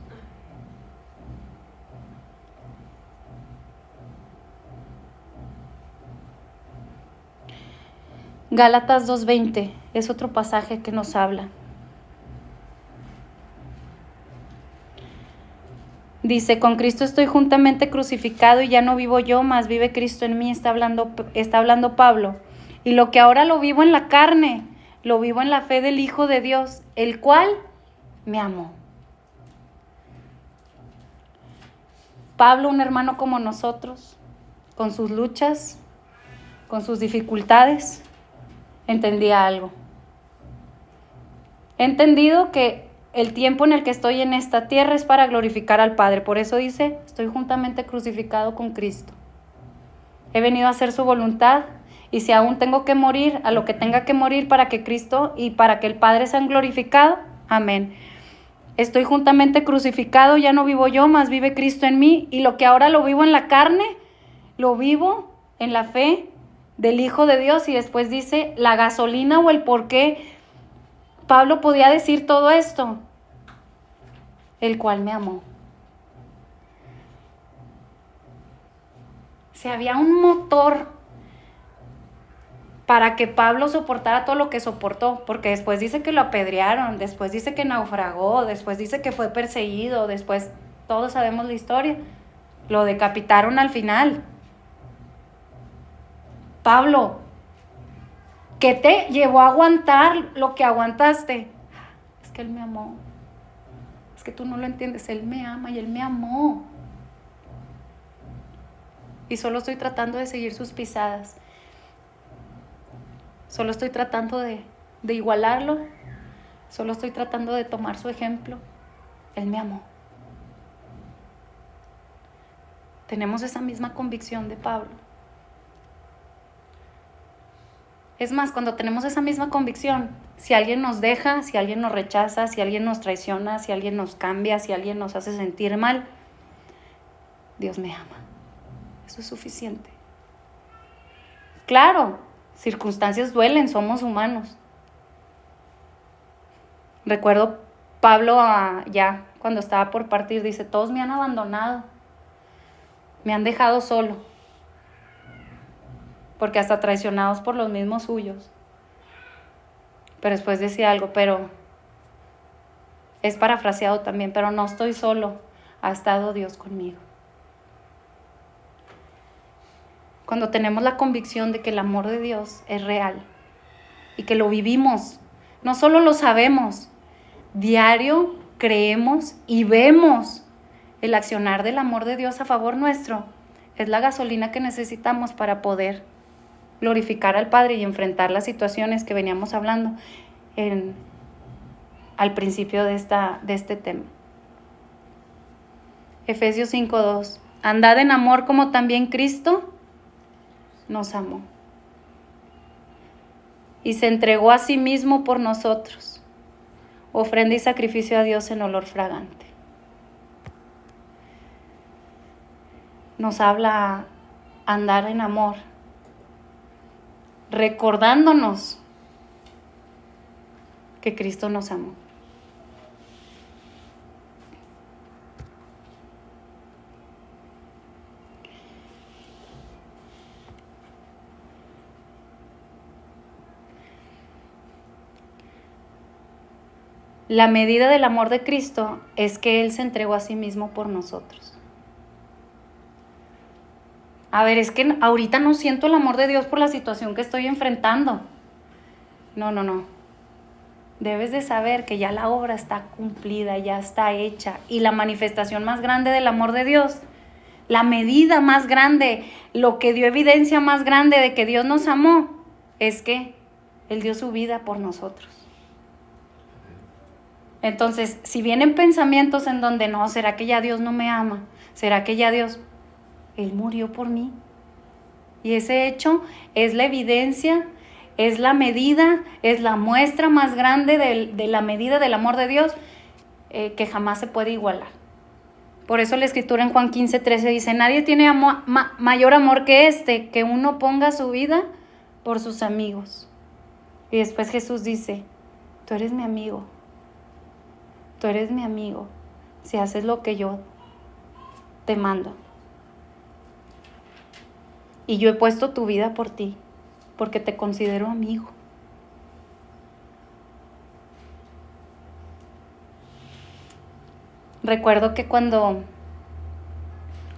Gálatas 2:20 es otro pasaje que nos habla. Dice, con Cristo estoy juntamente crucificado y ya no vivo yo, mas vive Cristo en mí, está hablando Pablo. Y lo que ahora lo vivo en la carne, lo vivo en la fe del Hijo de Dios, el cual me amó. Pablo, un hermano como nosotros, con sus luchas, con sus dificultades, entendía algo. He entendido que el tiempo en el que estoy en esta tierra es para glorificar al Padre. Por eso dice, estoy juntamente crucificado con Cristo. He venido a hacer su voluntad y si aún tengo que morir, a lo que tenga que morir para que Cristo y para que el Padre sean glorificados. Amén. Estoy juntamente crucificado, ya no vivo yo, mas vive Cristo en mí. Y lo que ahora lo vivo en la carne, lo vivo en la fe del Hijo de Dios. Y después dice la gasolina o el por qué Pablo podía decir todo esto, el cual me amó. Si había un motor para que Pablo soportara todo lo que soportó, porque después dice que lo apedrearon, después dice que naufragó, después dice que fue perseguido, después todos sabemos la historia, lo decapitaron al final. Pablo, ¿qué te llevó a aguantar lo que aguantaste? Es que Él me amó. Es que tú no lo entiendes, Él me ama y Él me amó. Y solo estoy tratando de seguir sus pisadas. Solo estoy tratando de igualarlo. Solo estoy tratando de tomar su ejemplo. Él me amó. Tenemos esa misma convicción de Pablo. Es más, cuando tenemos esa misma convicción, si alguien nos deja, si alguien nos rechaza, si alguien nos traiciona, si alguien nos cambia, si alguien nos hace sentir mal, Dios me ama. Eso es suficiente. Claro, circunstancias duelen, somos humanos. Recuerdo Pablo ya cuando estaba por partir, dice, todos me han abandonado, me han dejado solo, porque hasta traicionados por los mismos suyos. Pero después decía algo, pero es parafraseado también, pero no estoy solo, ha estado Dios conmigo. Cuando tenemos la convicción de que el amor de Dios es real y que lo vivimos, no solo lo sabemos, diario creemos y vemos el accionar del amor de Dios a favor nuestro, es la gasolina que necesitamos para poder glorificar al Padre y enfrentar las situaciones que veníamos hablando al principio de este tema. Efesios 5:2. Andad en amor como también Cristo nos amó y se entregó a sí mismo por nosotros, ofrenda y sacrificio a Dios en olor fragante. Nos habla andar en amor, recordándonos que Cristo nos amó. La medida del amor de Cristo es que Él se entregó a sí mismo por nosotros. A ver, es que ahorita no siento el amor de Dios por la situación que estoy enfrentando. No. Debes de saber que ya la obra está cumplida, ya está hecha. Y la manifestación más grande del amor de Dios, la medida más grande, lo que dio evidencia más grande de que Dios nos amó, es que Él dio su vida por nosotros. Entonces, si vienen pensamientos en donde no, ¿será que ya Dios no me ama? ¿Será que ya Dios? Él murió por mí. Y ese hecho es la evidencia, es la medida, es la muestra más grande de la medida del amor de Dios que jamás se puede igualar. Por eso la Escritura en Juan 15:13 dice, nadie tiene mayor amor que que uno ponga su vida por sus amigos. Y después Jesús dice, tú eres mi amigo. Tú eres mi amigo si haces lo que yo te mando. Y yo he puesto tu vida por ti, porque te considero amigo. Recuerdo que cuando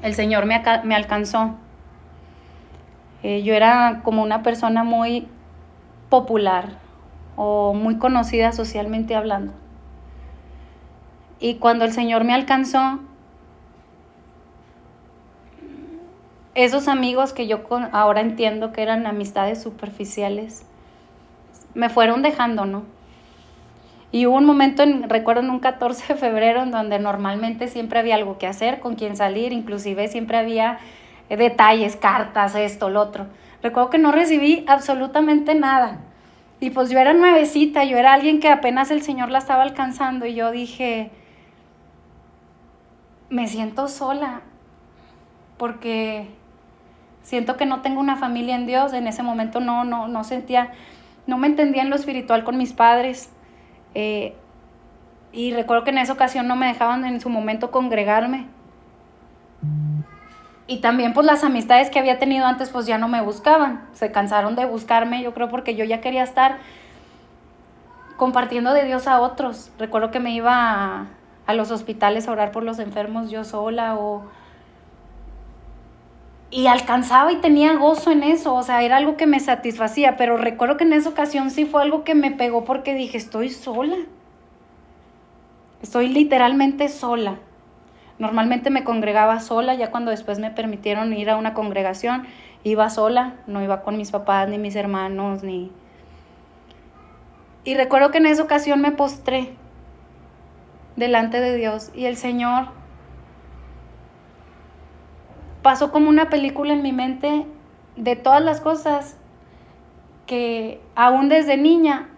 el Señor me alcanzó, yo era como una persona muy popular o muy conocida socialmente hablando. Y cuando el Señor me alcanzó, esos amigos que yo ahora entiendo que eran amistades superficiales, me fueron dejando, ¿no? Y hubo un momento, recuerdo en un 14 de febrero, en donde normalmente siempre había algo que hacer, con quien salir, inclusive siempre había detalles, cartas, esto, lo otro. Recuerdo que no recibí absolutamente nada. Y pues yo era nuevecita, yo era alguien que apenas el Señor la estaba alcanzando y yo dije, me siento sola, porque siento que no tengo una familia en Dios. En ese momento no sentía, no me entendía en lo espiritual con mis padres. Y recuerdo que en esa ocasión no me dejaban en su momento congregarme. Y también pues las amistades que había tenido antes pues ya no me buscaban, se cansaron de buscarme, yo creo porque yo ya quería estar compartiendo de Dios a otros. Recuerdo que me iba a los hospitales a orar por los enfermos yo sola y alcanzaba y tenía gozo en eso, o sea, era algo que me satisfacía, pero recuerdo que en esa ocasión sí fue algo que me pegó porque dije, estoy sola, estoy literalmente sola. Normalmente me congregaba sola, ya cuando después me permitieron ir a una congregación, iba sola, no iba con mis papás, ni mis hermanos, ni... Y recuerdo que en esa ocasión me postré delante de Dios y el Señor pasó como una película en mi mente de todas las cosas que aún desde niña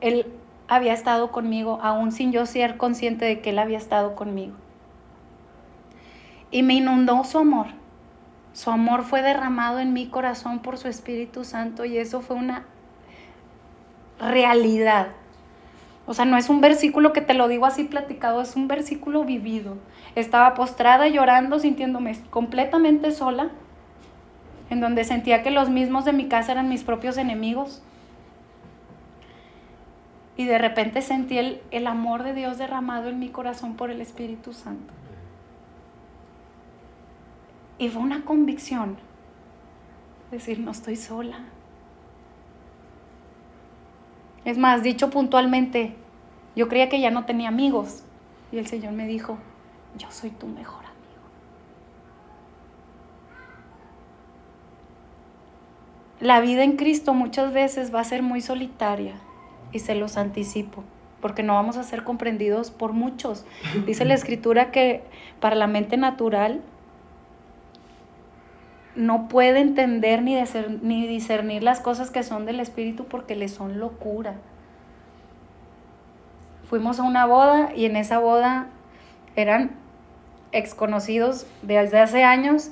Él había estado conmigo, aún sin yo ser consciente de que Él había estado conmigo. Y me inundó su amor. Su amor fue derramado en mi corazón por su Espíritu Santo y eso fue una realidad. O sea, no es un versículo que te lo digo así platicado, es un versículo vivido. Estaba postrada llorando, sintiéndome completamente sola, en donde sentía que los mismos de mi casa eran mis propios enemigos. Y de repente sentí el amor de Dios derramado en mi corazón por el Espíritu Santo. Y fue una convicción, decir, no estoy sola. Es más, dicho puntualmente, yo creía que ya no tenía amigos. Y el Señor me dijo, yo soy tu mejor amigo. La vida en Cristo muchas veces va a ser muy solitaria. Y se los anticipo, porque no vamos a ser comprendidos por muchos. Dice la Escritura que para la mente natural no puede entender ni discernir las cosas que son del Espíritu porque le son locura. Fuimos a una boda y en esa boda eran ex conocidos desde hace años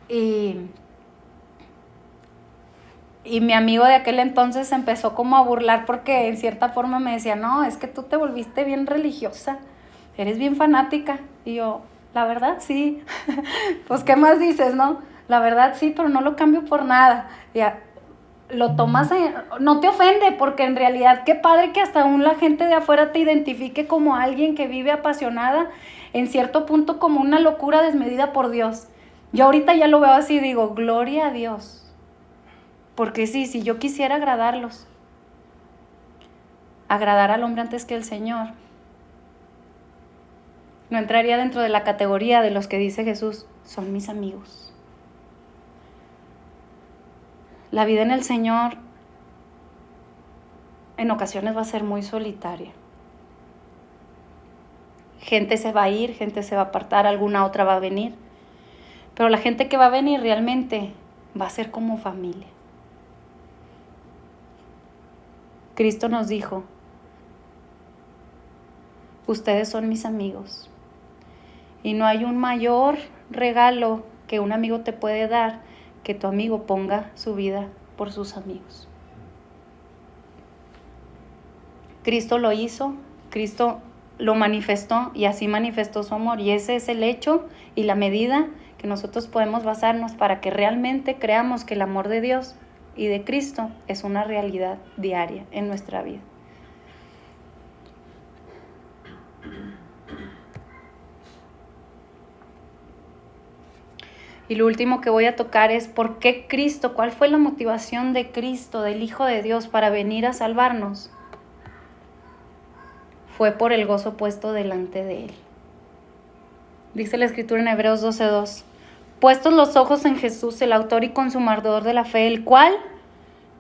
y mi amigo de aquel entonces se empezó como a burlar porque en cierta forma me decía, no, es que tú te volviste bien religiosa, eres bien fanática. Y yo, la verdad sí, pues ¿qué más dices, no? La verdad sí, pero no lo cambio por nada. Ya, lo tomas, no te ofende, porque en realidad qué padre que hasta aún la gente de afuera te identifique como alguien que vive apasionada, en cierto punto como una locura desmedida por Dios. Yo ahorita ya lo veo así y digo, gloria a Dios. Porque sí, si yo quisiera agradarlos, agradar al hombre antes que al Señor, no entraría dentro de la categoría de los que dice Jesús, son mis amigos. La vida en el Señor en ocasiones va a ser muy solitaria. Gente se va a ir, gente se va a apartar, alguna otra va a venir. Pero la gente que va a venir realmente va a ser como familia. Cristo nos dijo, ustedes son mis amigos. Y no hay un mayor regalo que un amigo te puede dar que tu amigo ponga su vida por sus amigos. Cristo lo hizo, Cristo lo manifestó y así manifestó su amor. Y ese es el hecho y la medida que nosotros podemos basarnos para que realmente creamos que el amor de Dios y de Cristo es una realidad diaria en nuestra vida. Y lo último que voy a tocar es por qué Cristo, cuál fue la motivación de Cristo, del Hijo de Dios, para venir a salvarnos. Fue por el gozo puesto delante de Él. Dice la Escritura en Hebreos 12:2. Puestos los ojos en Jesús, el autor y consumador de la fe, el cual,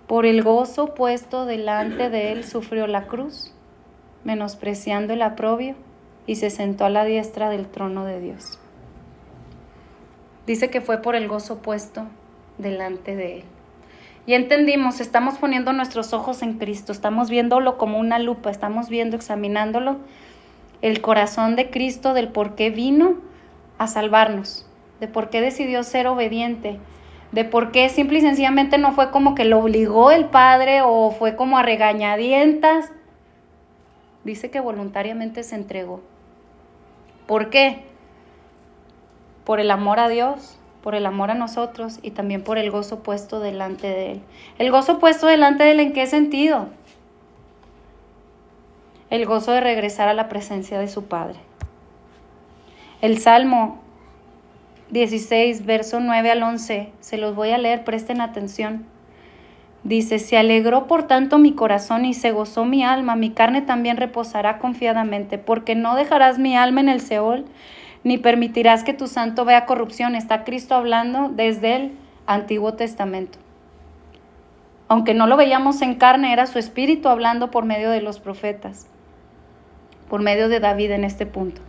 por el gozo puesto delante de Él, sufrió la cruz, menospreciando el oprobio, y se sentó a la diestra del trono de Dios. Dice que fue por el gozo puesto delante de Él. Y entendimos, estamos poniendo nuestros ojos en Cristo, estamos viéndolo como una lupa, estamos viendo, examinándolo, el corazón de Cristo, del por qué vino a salvarnos, de por qué decidió ser obediente, de por qué simple y sencillamente no fue como que lo obligó el Padre o fue como a regañadientas. Dice que voluntariamente se entregó. ¿Por qué? Por el amor a Dios por el amor a nosotros y también por el gozo puesto delante de Él. ¿El gozo puesto delante de Él en qué sentido? El gozo de regresar a la presencia de su Padre. El Salmo 16, verso 9 al 11, se los voy a leer, presten atención. Dice: se alegró por tanto mi corazón y se gozó mi alma, mi carne también reposará confiadamente, porque no dejarás mi alma en el Seol, ni permitirás que tu santo vea corrupción. Está Cristo hablando desde el Antiguo Testamento. Aunque no lo veíamos en carne, era su espíritu hablando por medio de los profetas, por medio de David en este punto.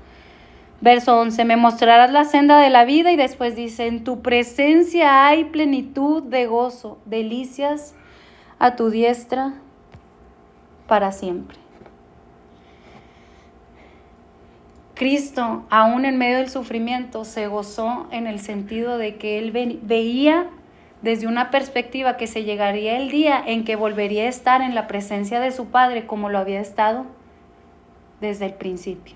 Verso 11, me mostrarás la senda de la vida, y después dice: en tu presencia hay plenitud de gozo, delicias a tu diestra para siempre. Cristo, aún en medio del sufrimiento, se gozó en el sentido de que Él veía desde una perspectiva que se llegaría el día en que volvería a estar en la presencia de su Padre como lo había estado desde el principio.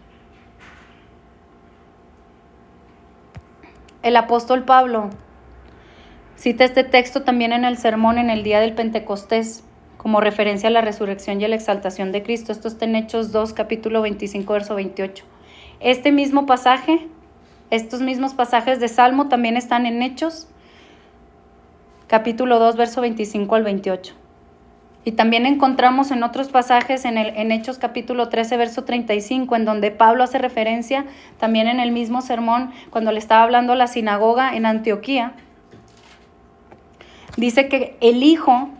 El apóstol Pablo cita este texto también en el sermón en el día del Pentecostés, como referencia a la resurrección y a la exaltación de Cristo. Esto está en Hechos 2, capítulo 25, verso 28. Este mismo pasaje, estos mismos pasajes de Salmo también están en Hechos, capítulo 2, verso 25 al 28. Y también encontramos en otros pasajes en Hechos capítulo 13, verso 35, en donde Pablo hace referencia también en el mismo sermón, cuando le estaba hablando a la sinagoga en Antioquía. Dice que el Hijo,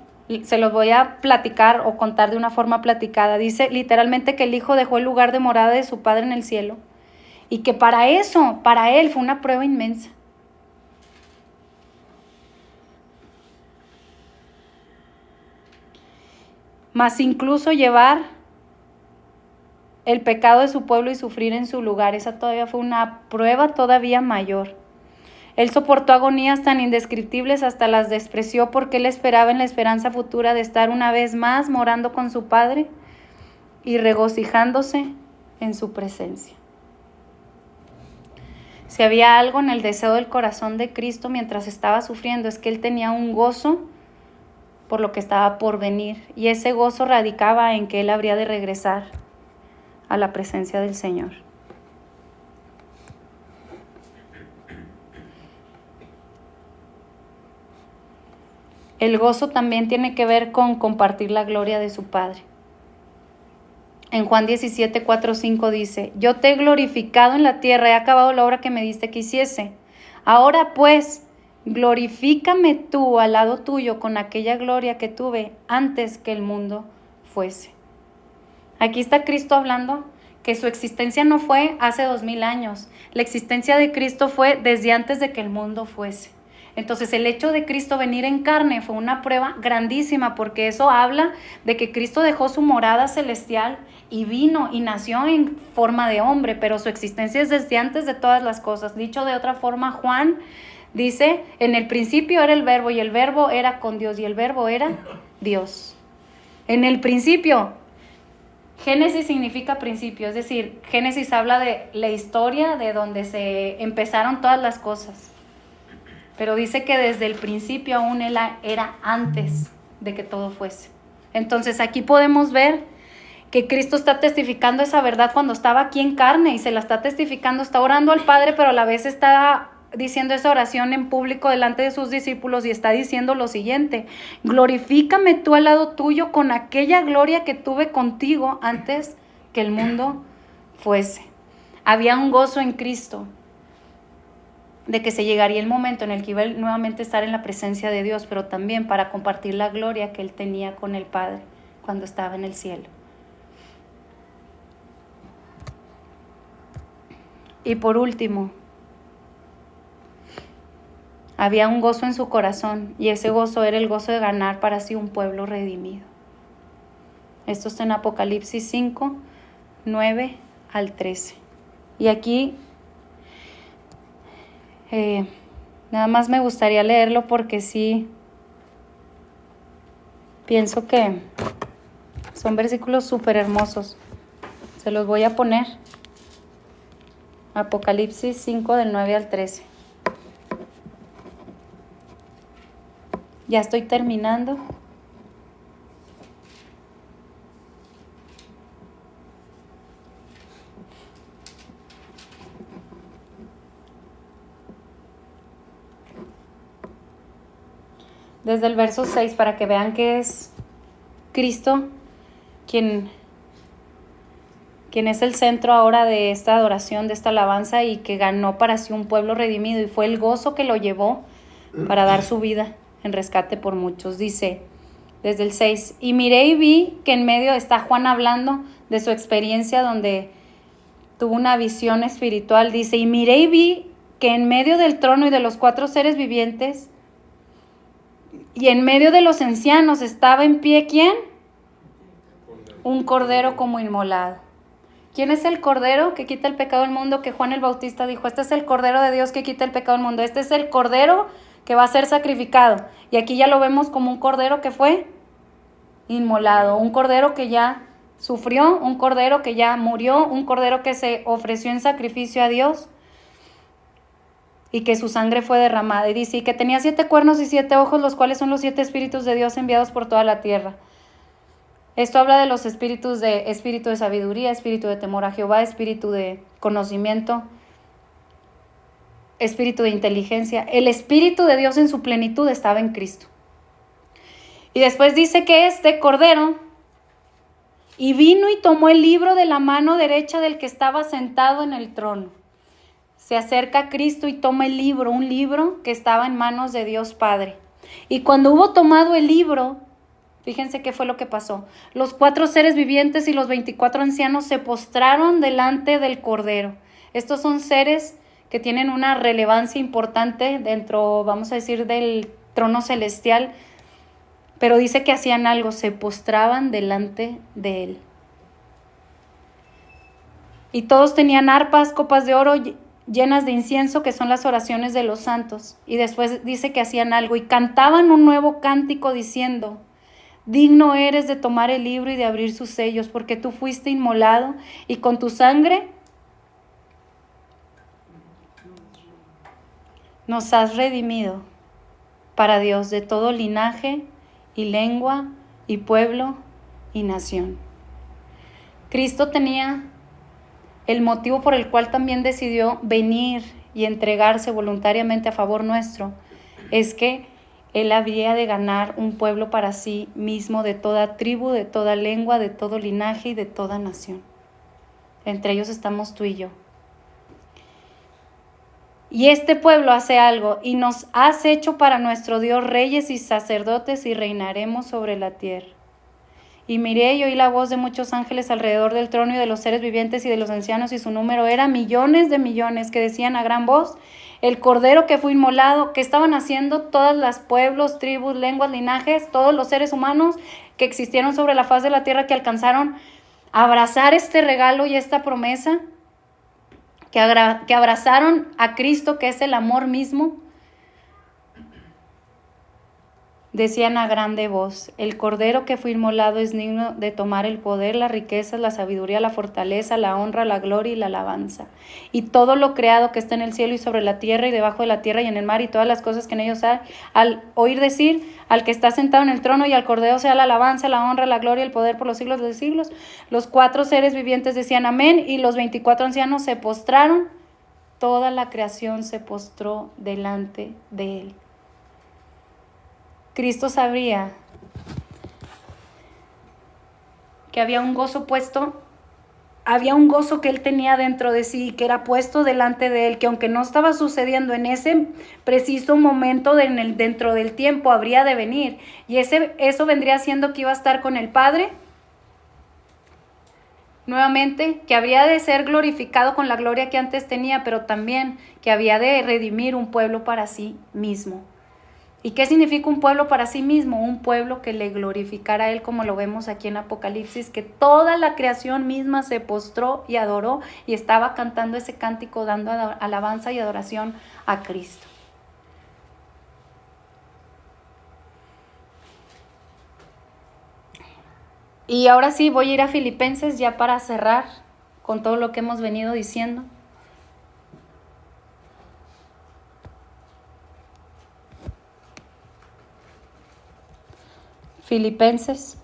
se los voy a platicar o contar de una forma platicada, dice literalmente que el Hijo dejó el lugar de morada de su Padre en el cielo, y que para Él fue una prueba inmensa. Mas incluso llevar el pecado de su pueblo y sufrir en su lugar, esa todavía fue una prueba todavía mayor. Él soportó agonías tan indescriptibles, hasta las despreció, porque Él esperaba en la esperanza futura de estar una vez más morando con su Padre y regocijándose en su presencia. Si había algo en el deseo del corazón de Cristo mientras estaba sufriendo, es que Él tenía un gozo por lo que estaba por venir, y ese gozo radicaba en que Él habría de regresar a la presencia del Señor. El gozo también tiene que ver con compartir la gloria de su Padre. En Juan 17, 4, 5 dice: yo te he glorificado en la tierra, he acabado la obra que me diste que hiciese. Ahora pues, glorifícame tú al lado tuyo con aquella gloria que tuve antes que el mundo fuese. Aquí está Cristo hablando que su existencia no fue hace 2000 años. La existencia de Cristo fue desde antes de que el mundo fuese. Entonces el hecho de Cristo venir en carne fue una prueba grandísima, porque eso habla de que Cristo dejó su morada celestial y vino y nació en forma de hombre, pero su existencia es desde antes de todas las cosas. Dicho de otra forma, Juan dice: en el principio era el Verbo, y el Verbo era con Dios, y el Verbo era Dios. En el principio. Génesis significa principio, es decir, Génesis habla de la historia de donde se empezaron todas las cosas. Pero dice que desde el principio aún Él era antes de que todo fuese. Entonces aquí podemos ver que Cristo está testificando esa verdad cuando estaba aquí en carne, y se la está testificando, está orando al Padre, pero a la vez está diciendo esa oración en público delante de sus discípulos, y está diciendo lo siguiente: glorifícame tú al lado tuyo con aquella gloria que tuve contigo antes que el mundo fuese. Había un gozo en Cristo de que se llegaría el momento en el que iba nuevamente a estar en la presencia de Dios, pero también para compartir la gloria que Él tenía con el Padre cuando estaba en el cielo. Y por último, había un gozo en su corazón, y ese gozo era el gozo de ganar para sí un pueblo redimido. Esto está en Apocalipsis 5, 9 al 13. Y aquí nada más me gustaría leerlo porque sí pienso que son versículos súper hermosos. Se los voy a poner. Apocalipsis 5 del 9 al 13. Ya estoy terminando. Desde el verso 6, para que vean que es Cristo quien es el centro ahora de esta adoración, de esta alabanza, y que ganó para sí un pueblo redimido, y fue el gozo que lo llevó para dar su vida en rescate por muchos. Dice, desde el 6, y miré y vi que en medio, está Juan hablando de su experiencia donde tuvo una visión espiritual, dice, y miré y vi que en medio del trono y de los 4 seres vivientes, y en medio de los ancianos estaba en pie, ¿quién? Un cordero como inmolado. ¿Quién es el cordero que quita el pecado del mundo? Que Juan el Bautista dijo, este es el cordero de Dios que quita el pecado del mundo. Este es el cordero que va a ser sacrificado. Y aquí ya lo vemos como un cordero que fue inmolado, un cordero que ya sufrió, un cordero que ya murió, un cordero que se ofreció en sacrificio a Dios y que su sangre fue derramada. Y dice, y que tenía 7 cuernos y 7 ojos, los cuales son los 7 espíritus de Dios enviados por toda la tierra. Esto habla de los espíritu de sabiduría, espíritu de temor a Jehová, espíritu de conocimiento, espíritu de inteligencia. El espíritu de Dios en su plenitud estaba en Cristo. Y después dice que este cordero, y vino y tomó el libro de la mano derecha del que estaba sentado en el trono. Se acerca a Cristo y toma el libro, un libro que estaba en manos de Dios Padre. Y cuando hubo tomado el libro, fíjense qué fue lo que pasó. Los 4 seres vivientes y los 24 ancianos se postraron delante del Cordero. Estos son seres que tienen una relevancia importante dentro, vamos a decir, del trono celestial. Pero dice que hacían algo, se postraban delante de él. Y todos tenían arpas, copas de oro llenas de incienso, que son las oraciones de los santos. Y después dice que hacían algo y cantaban un nuevo cántico diciendo, digno eres de tomar el libro y de abrir sus sellos, porque tú fuiste inmolado y con tu sangre nos has redimido para Dios de todo linaje y lengua y pueblo y nación. Cristo tenía el motivo por el cual también decidió venir y entregarse voluntariamente a favor nuestro, es que Él habría de ganar un pueblo para sí mismo de toda tribu, de toda lengua, de todo linaje y de toda nación. Entre ellos estamos tú y yo. Y este pueblo hace algo, y nos has hecho para nuestro Dios reyes y sacerdotes, y reinaremos sobre la tierra. Y miré y oí la voz de muchos ángeles alrededor del trono y de los seres vivientes y de los ancianos, y su número era millones de millones, que decían a gran voz, el cordero que fue inmolado. ¿Qué estaban haciendo todos los pueblos, tribus, lenguas, linajes, todos los seres humanos que existieron sobre la faz de la tierra, que alcanzaron a abrazar este regalo y esta promesa, que abrazaron a Cristo, que es el amor mismo? Decían a grande voz, el cordero que fue inmolado es digno de tomar el poder, las riquezas, la sabiduría, la fortaleza, la honra, la gloria y la alabanza. Y todo lo creado que está en el cielo y sobre la tierra y debajo de la tierra y en el mar y todas las cosas que en ellos hay, al oír decir, al que está sentado en el trono y al cordero sea la alabanza, la honra, la gloria y el poder por los siglos de los siglos. Los 4 seres vivientes decían amén, y los 24 ancianos se postraron. Toda la creación se postró delante de él. Cristo sabía que había un gozo puesto, había un gozo que él tenía dentro de sí, que era puesto delante de él, que aunque no estaba sucediendo en ese preciso momento dentro del tiempo, habría de venir. Y eso vendría siendo que iba a estar con el Padre nuevamente, que habría de ser glorificado con la gloria que antes tenía, pero también que había de redimir un pueblo para sí mismo. ¿Y qué significa un pueblo para sí mismo? Un pueblo que le glorificara a él, como lo vemos aquí en Apocalipsis, que toda la creación misma se postró y adoró y estaba cantando ese cántico, dando alabanza y adoración a Cristo. Y ahora sí voy a ir a Filipenses ya para cerrar con todo lo que hemos venido diciendo. Filipenses.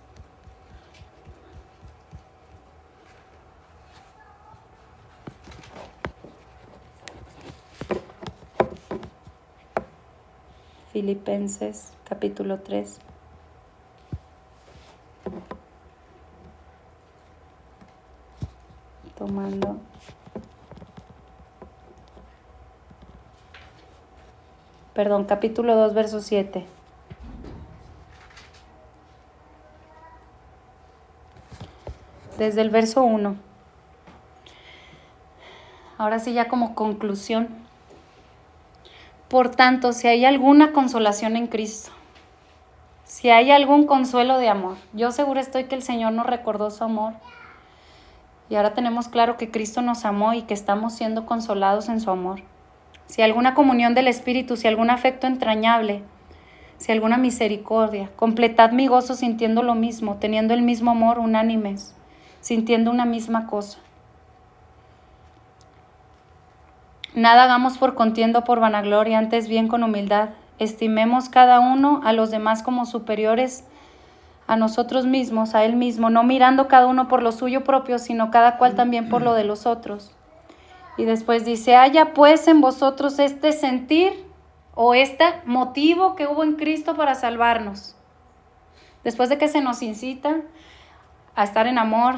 Filipenses capítulo 3. Tomando. Capítulo 2, verso 7. Desde el verso 1. Ahora sí, ya como conclusión. Por tanto, si hay alguna consolación en Cristo, si hay algún consuelo de amor, yo segura estoy que el Señor nos recordó su amor. Y ahora tenemos claro que Cristo nos amó y que estamos siendo consolados en su amor. Si alguna comunión del Espíritu, si algún afecto entrañable, si alguna misericordia, completad mi gozo sintiendo lo mismo, teniendo el mismo amor, unánimes, sintiendo una misma cosa. Nada hagamos por contienda o por vanagloria, antes bien con humildad. Estimemos cada uno a los demás como superiores a nosotros mismos, a él mismo, no mirando cada uno por lo suyo propio, sino cada cual también por lo de los otros. Y después dice, haya pues en vosotros este sentir o este motivo que hubo en Cristo para salvarnos. Después de que se nos incita a estar en amor,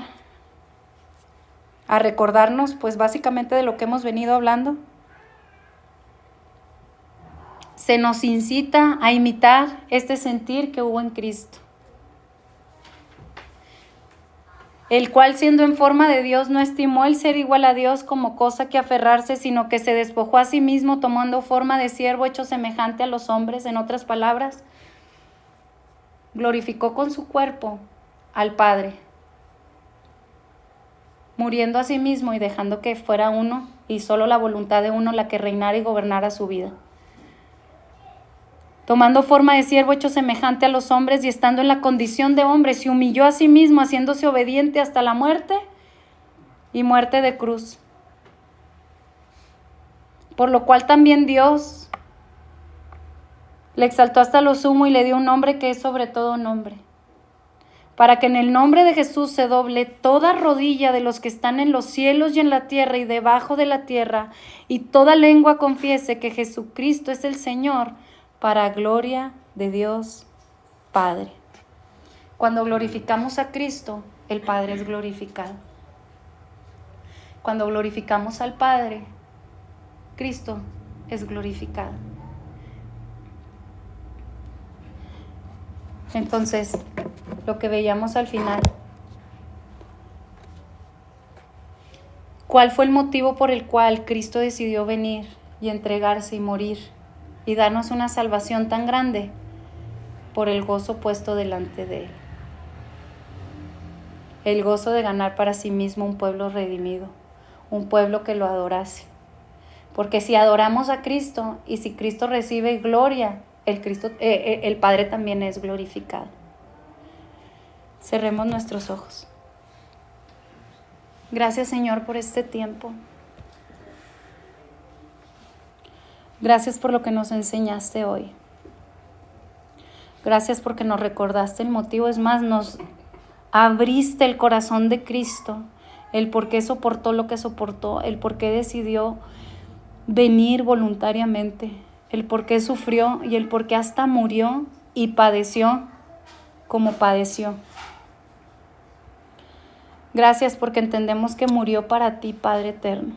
a recordarnos pues básicamente de lo que hemos venido hablando, se nos incita a imitar este sentir que hubo en Cristo, el cual siendo en forma de Dios no estimó el ser igual a Dios como cosa que aferrarse, sino que se despojó a sí mismo tomando forma de siervo hecho semejante a los hombres. En otras palabras, glorificó con su cuerpo al Padre, muriendo a sí mismo y dejando que fuera uno y solo la voluntad de uno la que reinara y gobernara su vida. Tomando forma de siervo hecho semejante a los hombres y estando en la condición de hombre, se humilló a sí mismo, haciéndose obediente hasta la muerte y muerte de cruz. Por lo cual también Dios le exaltó hasta lo sumo y le dio un nombre que es sobre todo nombre, para que en el nombre de Jesús se doble toda rodilla de los que están en los cielos y en la tierra y debajo de la tierra, y toda lengua confiese que Jesucristo es el Señor, para gloria de Dios Padre. Cuando glorificamos a Cristo, el Padre es glorificado. Cuando glorificamos al Padre, Cristo es glorificado. Entonces, lo que veíamos al final, ¿cuál fue el motivo por el cual Cristo decidió venir y entregarse y morir y darnos una salvación tan grande? Por el gozo puesto delante de Él. El gozo de ganar para sí mismo un pueblo redimido, un pueblo que lo adorase. Porque si adoramos a Cristo y si Cristo recibe gloria, el Padre también es glorificado. Cerremos nuestros ojos. Gracias, Señor, por este tiempo. Gracias por lo que nos enseñaste hoy. Gracias porque nos recordaste el motivo. Es más, nos abriste el corazón de Cristo, el por qué soportó lo que soportó, el por qué decidió venir voluntariamente, el por qué sufrió y el por qué hasta murió y padeció como padeció. Gracias porque entendemos que murió para ti, Padre eterno.